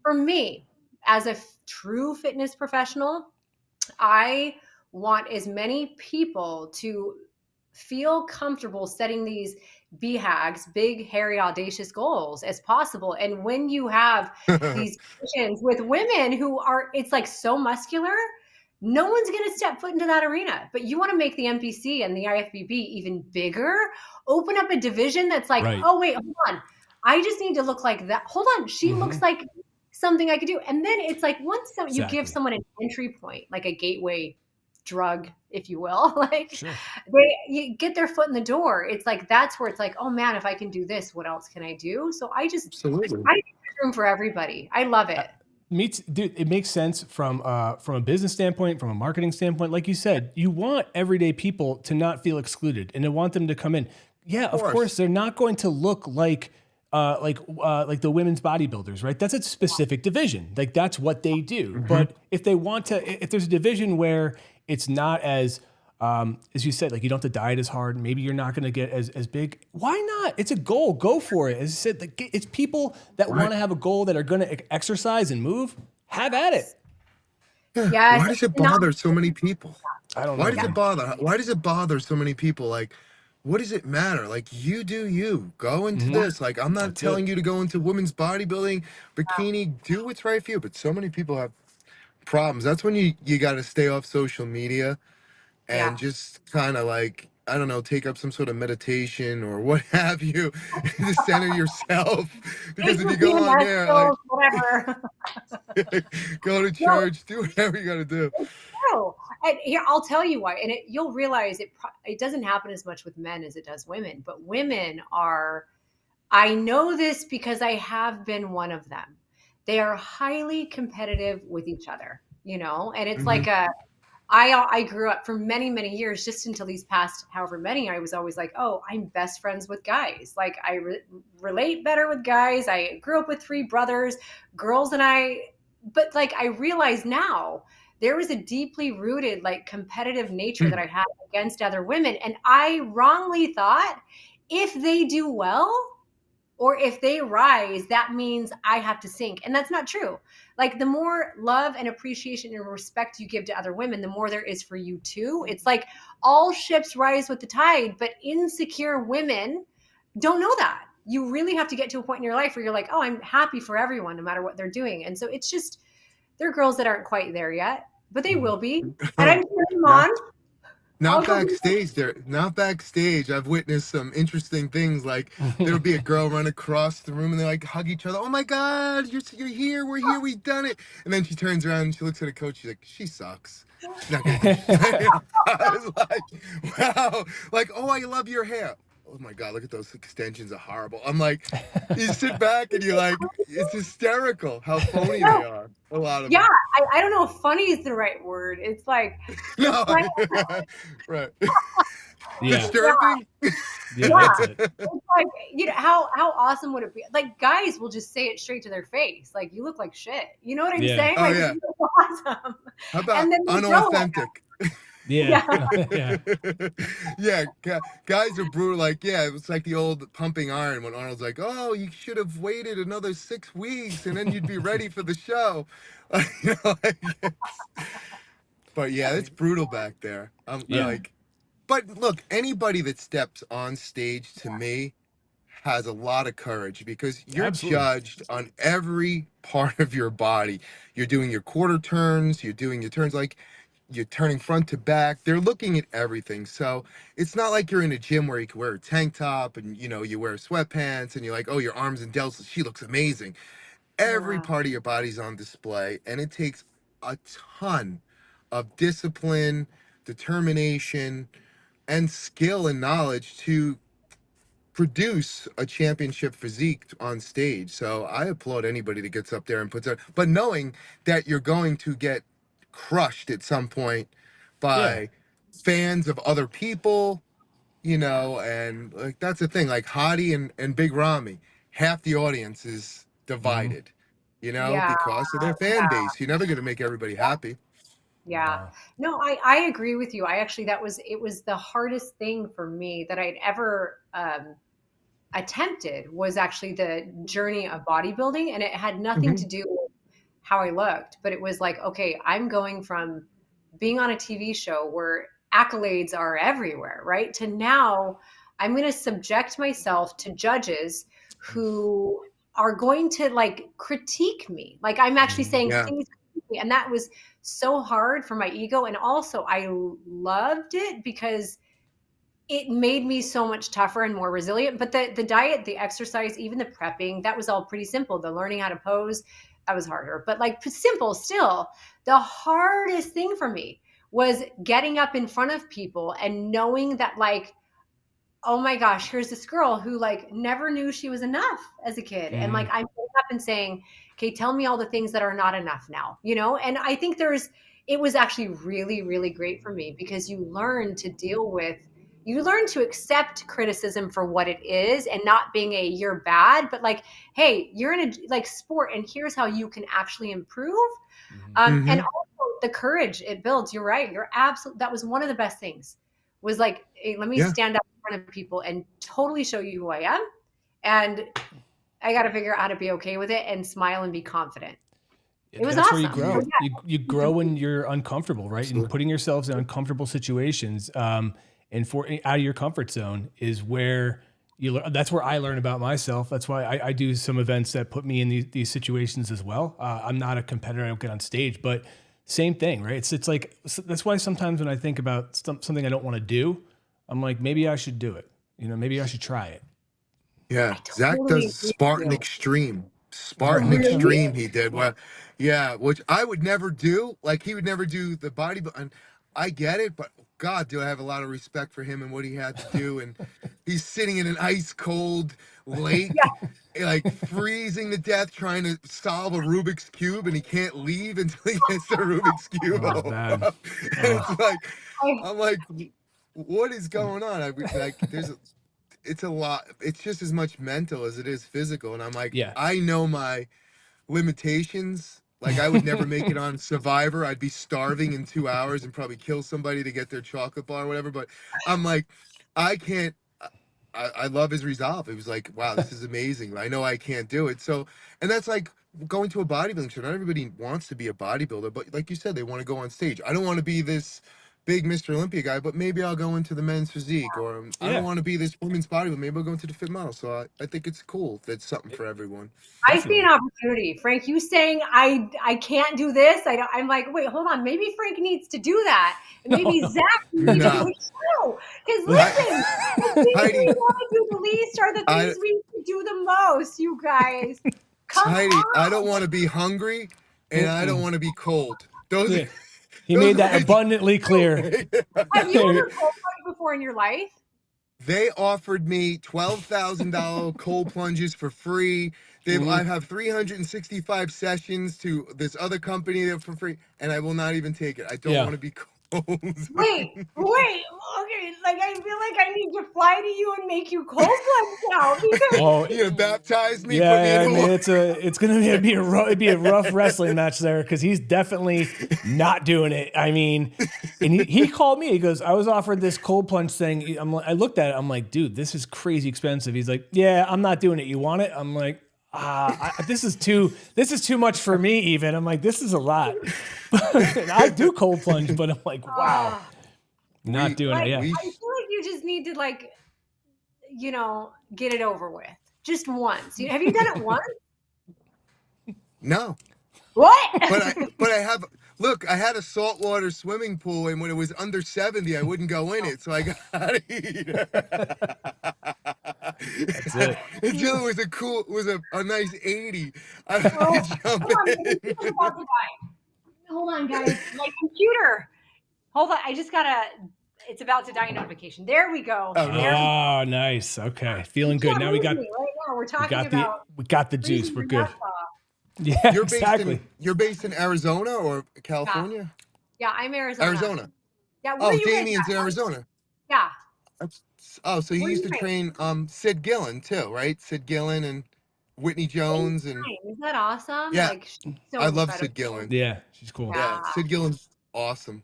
for me, as a true fitness professional, I want as many people to feel comfortable setting these BHAGs, big, hairy, audacious goals as possible. And when you have these positions with women who are, it's like so muscular, no one's going to step foot into that arena. But you want to make the MPC and the IFBB even bigger, open up a division that's like, oh, wait, hold on. I just need to look like that. Hold on. She looks like something I could do. And then it's like, once you give someone an entry point, like a gateway drug, if you will, like you get their foot in the door. It's like, that's where it's like, oh man, if I can do this, what else can I do? So I think there's room for everybody. I love it. Dude, it makes sense from a business standpoint, from a marketing standpoint. Like you said, you want everyday people to not feel excluded and to want them to come in. Yeah, of course, they're not going to look like like the women's bodybuilders, right? That's a specific division. Like that's what they do. Hmm. But if they want to, if there's a division where it's not as you said, like you don't have to diet as hard, maybe you're not going to get as big. Why not? It's a goal. Go for it. As I said, like, it's people that Right. want to have a goal that are going to exercise and move. Have at it. Yeah. Yes. Why does it Not, bother so many people? I don't Why know, does it man. bother? Why does it bother so many people? Like, what does it matter? Like, you do you. Go into Mhm. this. Like, I'm not That's it. telling you to go into women's bodybuilding, bikini. Do what's right for you. But so many people have problems. That's when you got to stay off social media yeah. and just kind of like, I don't know, take up some sort of meditation or what have you to center yourself. Because Take if your you go on PMS there, like, pills, whatever. go to No, church, do whatever you got to do. it's true. And here, I'll tell you why. And you'll realize it doesn't happen as much with men as it does women. But women are, I know this because I have been one of them. They are highly competitive with each other, and it's Hmm. like I grew up for many, many years, just until these past however many, I was always like, oh, I'm best friends with guys. Like I relate better with guys. I grew up with three brothers, girls and but like I realize now there was a deeply rooted like competitive nature that I had against other women. And I wrongly thought if they do well, or if they rise, that means I have to sink. And that's not true. Like the more love and appreciation and respect you give to other women, the more there is for you too. It's like all ships rise with the tide, but insecure women don't know that. You really have to get to a point in your life where you're like, oh, I'm happy for everyone, no matter what they're doing. And so it's just, there are girls that aren't quite there yet, but they will be. And I'm cheering them Not on. I'll not go be, backstage there. Not backstage. I've witnessed some interesting things. Like there'll be a girl run across the room and they like hug each other. Oh my God, you're here. We're here. We've done it. And then she turns around and she looks at her coach. She's like, she sucks. She's not gonna do. I was like, wow. Like, oh, I love your hair. Oh my God, look at those extensions are horrible. I'm like, you sit back and you're like, it's hysterical how phony they no, are. A lot of yeah, them. I don't know if funny is the right word. It's like, the No, plan, right. Yeah. Disturbing. Yeah, yeah. that's it. It's like, how awesome would it be? Like guys will just say it straight to their face. Like, you look like shit. You know what I'm Yeah. saying? Oh Like, yeah. you look awesome. How about And then they grow like unauthentic? Yeah. that. Yeah. Yeah, guys are brutal. Like, yeah, it was like the old pumping iron when Arnold's like, "Oh, you should have waited another 6 weeks, and then you'd be ready for the show." Like, but yeah, it's brutal back there. Yeah. Like, but look, anybody that steps on stage to me has a lot of courage because you're Absolutely. judged on every part of your body. You're doing your quarter turns, you're doing your turns like you're turning front to back. They're looking at everything. So it's not like you're in a gym where you can wear a tank top and you wear sweatpants and you're like, oh, your arms and delts, she looks amazing. Every Yeah. part of your body's on display, and it takes a ton of discipline, determination, and skill and knowledge to produce a championship physique on stage. So I applaud anybody that gets up there and puts it, but knowing that you're going to get crushed at some point Yeah. by fans of other people, and like that's the thing, like Heidi and Big Ramy, half the audience is Hmm. divided, Yeah. because of their fan Yeah. base. You're never going to make everybody happy. Yeah. No. No, I agree with you. I actually, it was the hardest thing for me that I'd ever attempted, was actually the journey of bodybuilding. And it had nothing Hmm. to do with how I looked, but it was like, okay, I'm going from being on a TV show where accolades are everywhere, right? To now I'm going to subject myself to judges who are going to like critique me. Like I'm actually Mhm. saying, Yeah. please critique me. And that was so hard for my ego. And also I loved it because it made me so much tougher and more resilient. But the diet, the exercise, even the prepping, that was all pretty simple. The learning how to pose, that was harder. But like simple still. The hardest thing for me was getting up in front of people and knowing that like, oh my gosh, here's this girl who like never knew she was enough as a kid. And like Mhm. I'm getting up and saying, okay, tell me all the things that are not enough now, And I think it was actually really, really great for me because you learn to deal with, you learn to accept criticism for what it is and not being a you're bad, but like, hey, you're in a like sport and here's how you can actually improve. And also the courage it builds. You're right. You're absolutely, that was one of the best things was like, hey, let me stand up in front of people and totally show you who I am. And I got to figure out how to be okay with it and smile and be confident. It was That's awesome. where you grow. So, yeah. You grow when you're uncomfortable, right? Absolutely. And putting yourselves in uncomfortable situations, and out of your comfort zone is where you learn. That's where I learn about myself. That's why I do some events that put me in these situations as well. I'm not a competitor. I don't get on stage, but same thing, right? It's like, that's why sometimes when I think about something I don't want to do, I'm like, maybe I should do it. Maybe I should try it. Yeah, Zach Totally does agree with Spartan you. Extreme. Oh, Spartan okay. Extreme he did. Well, yeah, which I would never do. Like he would never do the body, and I get it, but God, do I have a lot of respect for him and what he had to do. And he's sitting in an ice cold lake, like freezing to death, trying to solve a Rubik's Cube, and he can't leave until he gets the Rubik's Cube Oh, it's over. bad. And it's like, I- I'm like, what is going on? It's a lot. It's just as much mental as it is physical. And I'm like, Yeah. I know my limitations. Like I would never make it on Survivor. I'd be starving in 2 hours and probably kill somebody to get their chocolate bar or whatever. But I'm like, I can't. I love his resolve. It was like, wow, this is amazing. I know I can't do it. So, and that's like going to a bodybuilding show. Not everybody wants to be a bodybuilder, but like you said, they want to go on stage. I don't want to be this big Mr. Olympia guy, but maybe I'll go into the men's physique, or I Yeah. don't want to be this women's bodybuilder. Maybe I'll go into the fit model. So I think it's cool. That's something for everyone. I see an opportunity. Frank, you saying I can't do this. I'm like, wait, hold on. Maybe Frank needs to do that. And maybe No. Zach needs No. to show. Because listen, the things Heidi, we want to do the least are the things we do the most, you guys. Come Heidi, on. I don't want to be hungry, and I don't want to be those. Yeah. He Those made that are my- abundantly clear. Have you ever cold plunged before in your life? They offered me $12,000 cold plunges for free. I have 365 sessions to this other company that for free, and I will not even take it. I don't Yeah. want to be cold. Wait. Okay, like I feel like I need to fly to you and make you cold plunge now because Oh, You gonna baptize me? yeah. Put me I in the mean, water. it's gonna it'd be a rough wrestling match there because he's definitely not doing it. I mean, and he called me. He goes, "I was offered this cold plunge thing." I looked at it. I'm like, "Dude, this is crazy expensive." He's like, "Yeah, I'm not doing it. You want it?" I'm like, this is too much for me. Even I'm like, this is a lot. I do cold plunge, but I'm like, wow, not doing it. Yeah. I feel like you just need to get it over with just once. Have you done it once? No, What? but I have. Look, I had a saltwater swimming pool, and when it was under 70, I wouldn't go in it, so I got to eat. That's it. Until it was a nice 80. I Oh, would jump hold on, in. my computer's about to die. Hold on, guys. My computer. Hold on. It's about to die notification. There we go. Oh, no. Oh, nice. Okay, feeling good. Now we got right now. We're talking about the juice. We're good. Yeah, You're exactly. based in Arizona or California? Yeah, I'm Arizona. Arizona. Yeah, where are you guys Damien's at? in Arizona. Yeah. So he Where used you to train? train Sid Gillen too, right? Sid Gillen and Whitney Jones and Isn't that awesome? Yeah. Like, so I love incredible. Sid Gillen. Yeah, she's cool. Yeah, Yeah. Sid Gillen's awesome.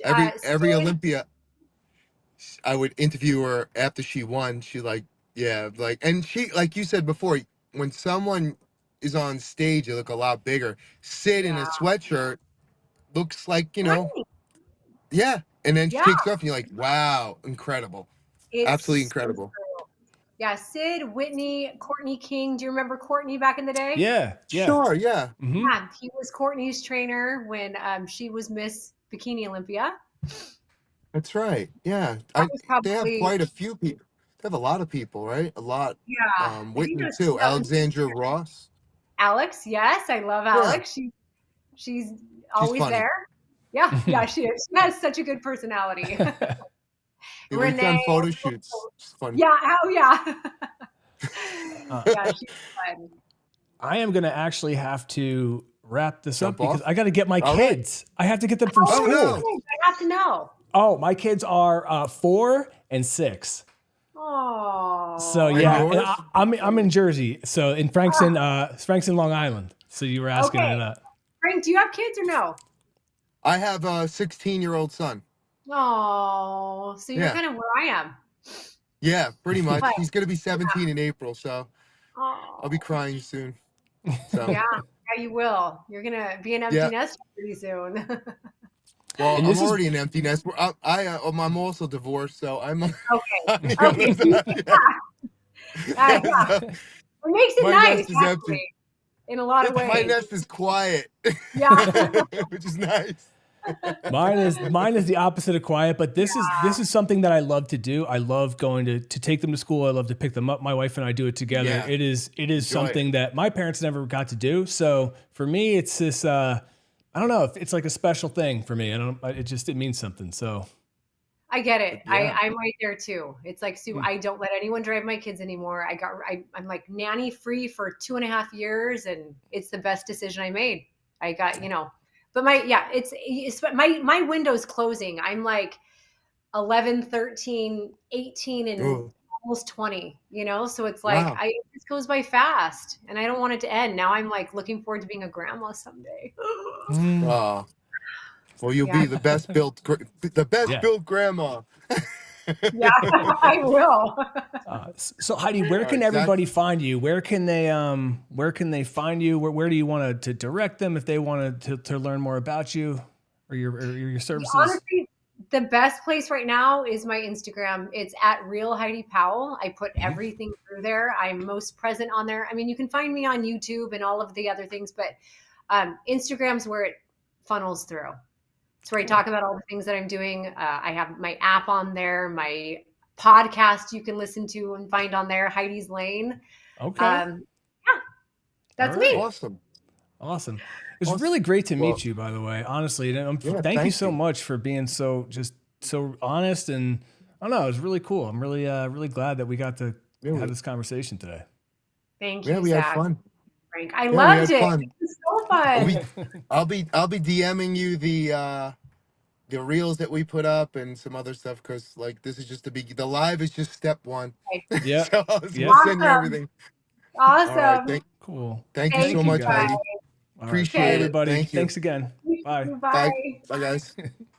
Every Sid- Olympia, I would interview her after she won. She and she, like you said before, when someone is on stage, they look a lot bigger. Sid in a sweatshirt looks like, Right. yeah. And then she Yeah. takes off and you're like, wow, incredible. It's Absolutely so incredible. true. Yeah, Sid, Whitney, Courtney King. Do you remember Courtney back in the day? Yeah. Sure, yeah. Mhm. Yeah, he was Courtney's trainer when she was Miss Bikini Olympia. That's right. Yeah. That was They have probably quite a few people. They have a lot of people, right? A lot. yeah. I think Whitney there's too. Alexandra Ross. Alex, yes, I love Alex. She's always funny. there. Yeah, she is. She has such a good personality. We've Renee. done photo shoots. It's funny. Yeah, oh yeah. Yeah, she's fun. I am gonna actually have to wrap this up Jump off? because I got to get my All right. kids. I have to get them from Oh, school. no. I have to know. Oh, my kids are 4 and 6. Oh. So And yeah, and yours? I'm in Jersey, so in Frankson, Long Island. So you were asking me Okay. that. Frank, do you have kids or no? I have a 16-year-old son. Oh, so you're Yeah. kind of where I am. Yeah, pretty much. But He's gonna be 17 in April, so I'll be oh, crying soon. So yeah, you will. You're gonna be an empty yeah. nester pretty soon. Well, And I'm this is already an empty nest. I'm also divorced, so I'm on Okay. the other Okay. side. Yeah. Yeah, so It makes it my nice, nest is empty. actually, in a lot of My ways. nest is quiet, Yeah. which is nice. mine is the opposite of quiet, but this is something that I love to do. I love going to take them to school. I love to pick them up. My wife and I do it together. Yeah. It is Enjoy it. something that my parents never got to do. So for me, it's this I don't know, it's like a special thing for me. It means something. So I get it. Yeah. I'm right there too. It's like, Sue, I don't let anyone drive my kids anymore. I'm like nanny free for 2.5 years, and it's the best decision I made. I got, but it's my window's closing. I'm like 11, 13, 18, and Oh, almost 20, so it's like, wow. this goes by fast, and I don't want it to end. Now I'm like looking forward to being a grandma someday. Well, you'll Yeah. be the best built yeah. grandma. Yeah, I will. So Heidi, where All can right, Zach. everybody find you? Where can they find you? Where do you want to direct them if they want to learn more about you or your services? Honestly, the best place right now is my Instagram. It's at Real Heidi Powell. I put everything through there. I'm most present on there. I mean, you can find me on YouTube and all of the other things, but Instagram's where it funnels through. It's where I talk about all the things that I'm doing. I have my app on there, my podcast you can listen to and find on there, Heidi's Lane. Okay. Yeah, that's All right. me. Awesome. Awesome. It's Awesome. really great to Well, meet you, by the way. Honestly, and yeah, thank you thank so you. much for being so honest, and I don't know, it was really cool. I'm really glad that we got to Yeah, have this conversation today. Thank yeah, you, we had Zack. fun. Frank. I Yeah, we loved had it. fun. It was so fun. I'll be DMing you the reels that we put up and some other stuff because like this is just the live is just step one. Okay. Yeah. So we'll Yeah. send you Awesome. everything. All right. Awesome. Cool. Thank you Thank so Thank you, you, much, guys. guys. Heidi. All right. Bye, Appreciate Okay. it. everybody. Thank you. Thanks again. Bye. Bye. Bye. Bye, guys.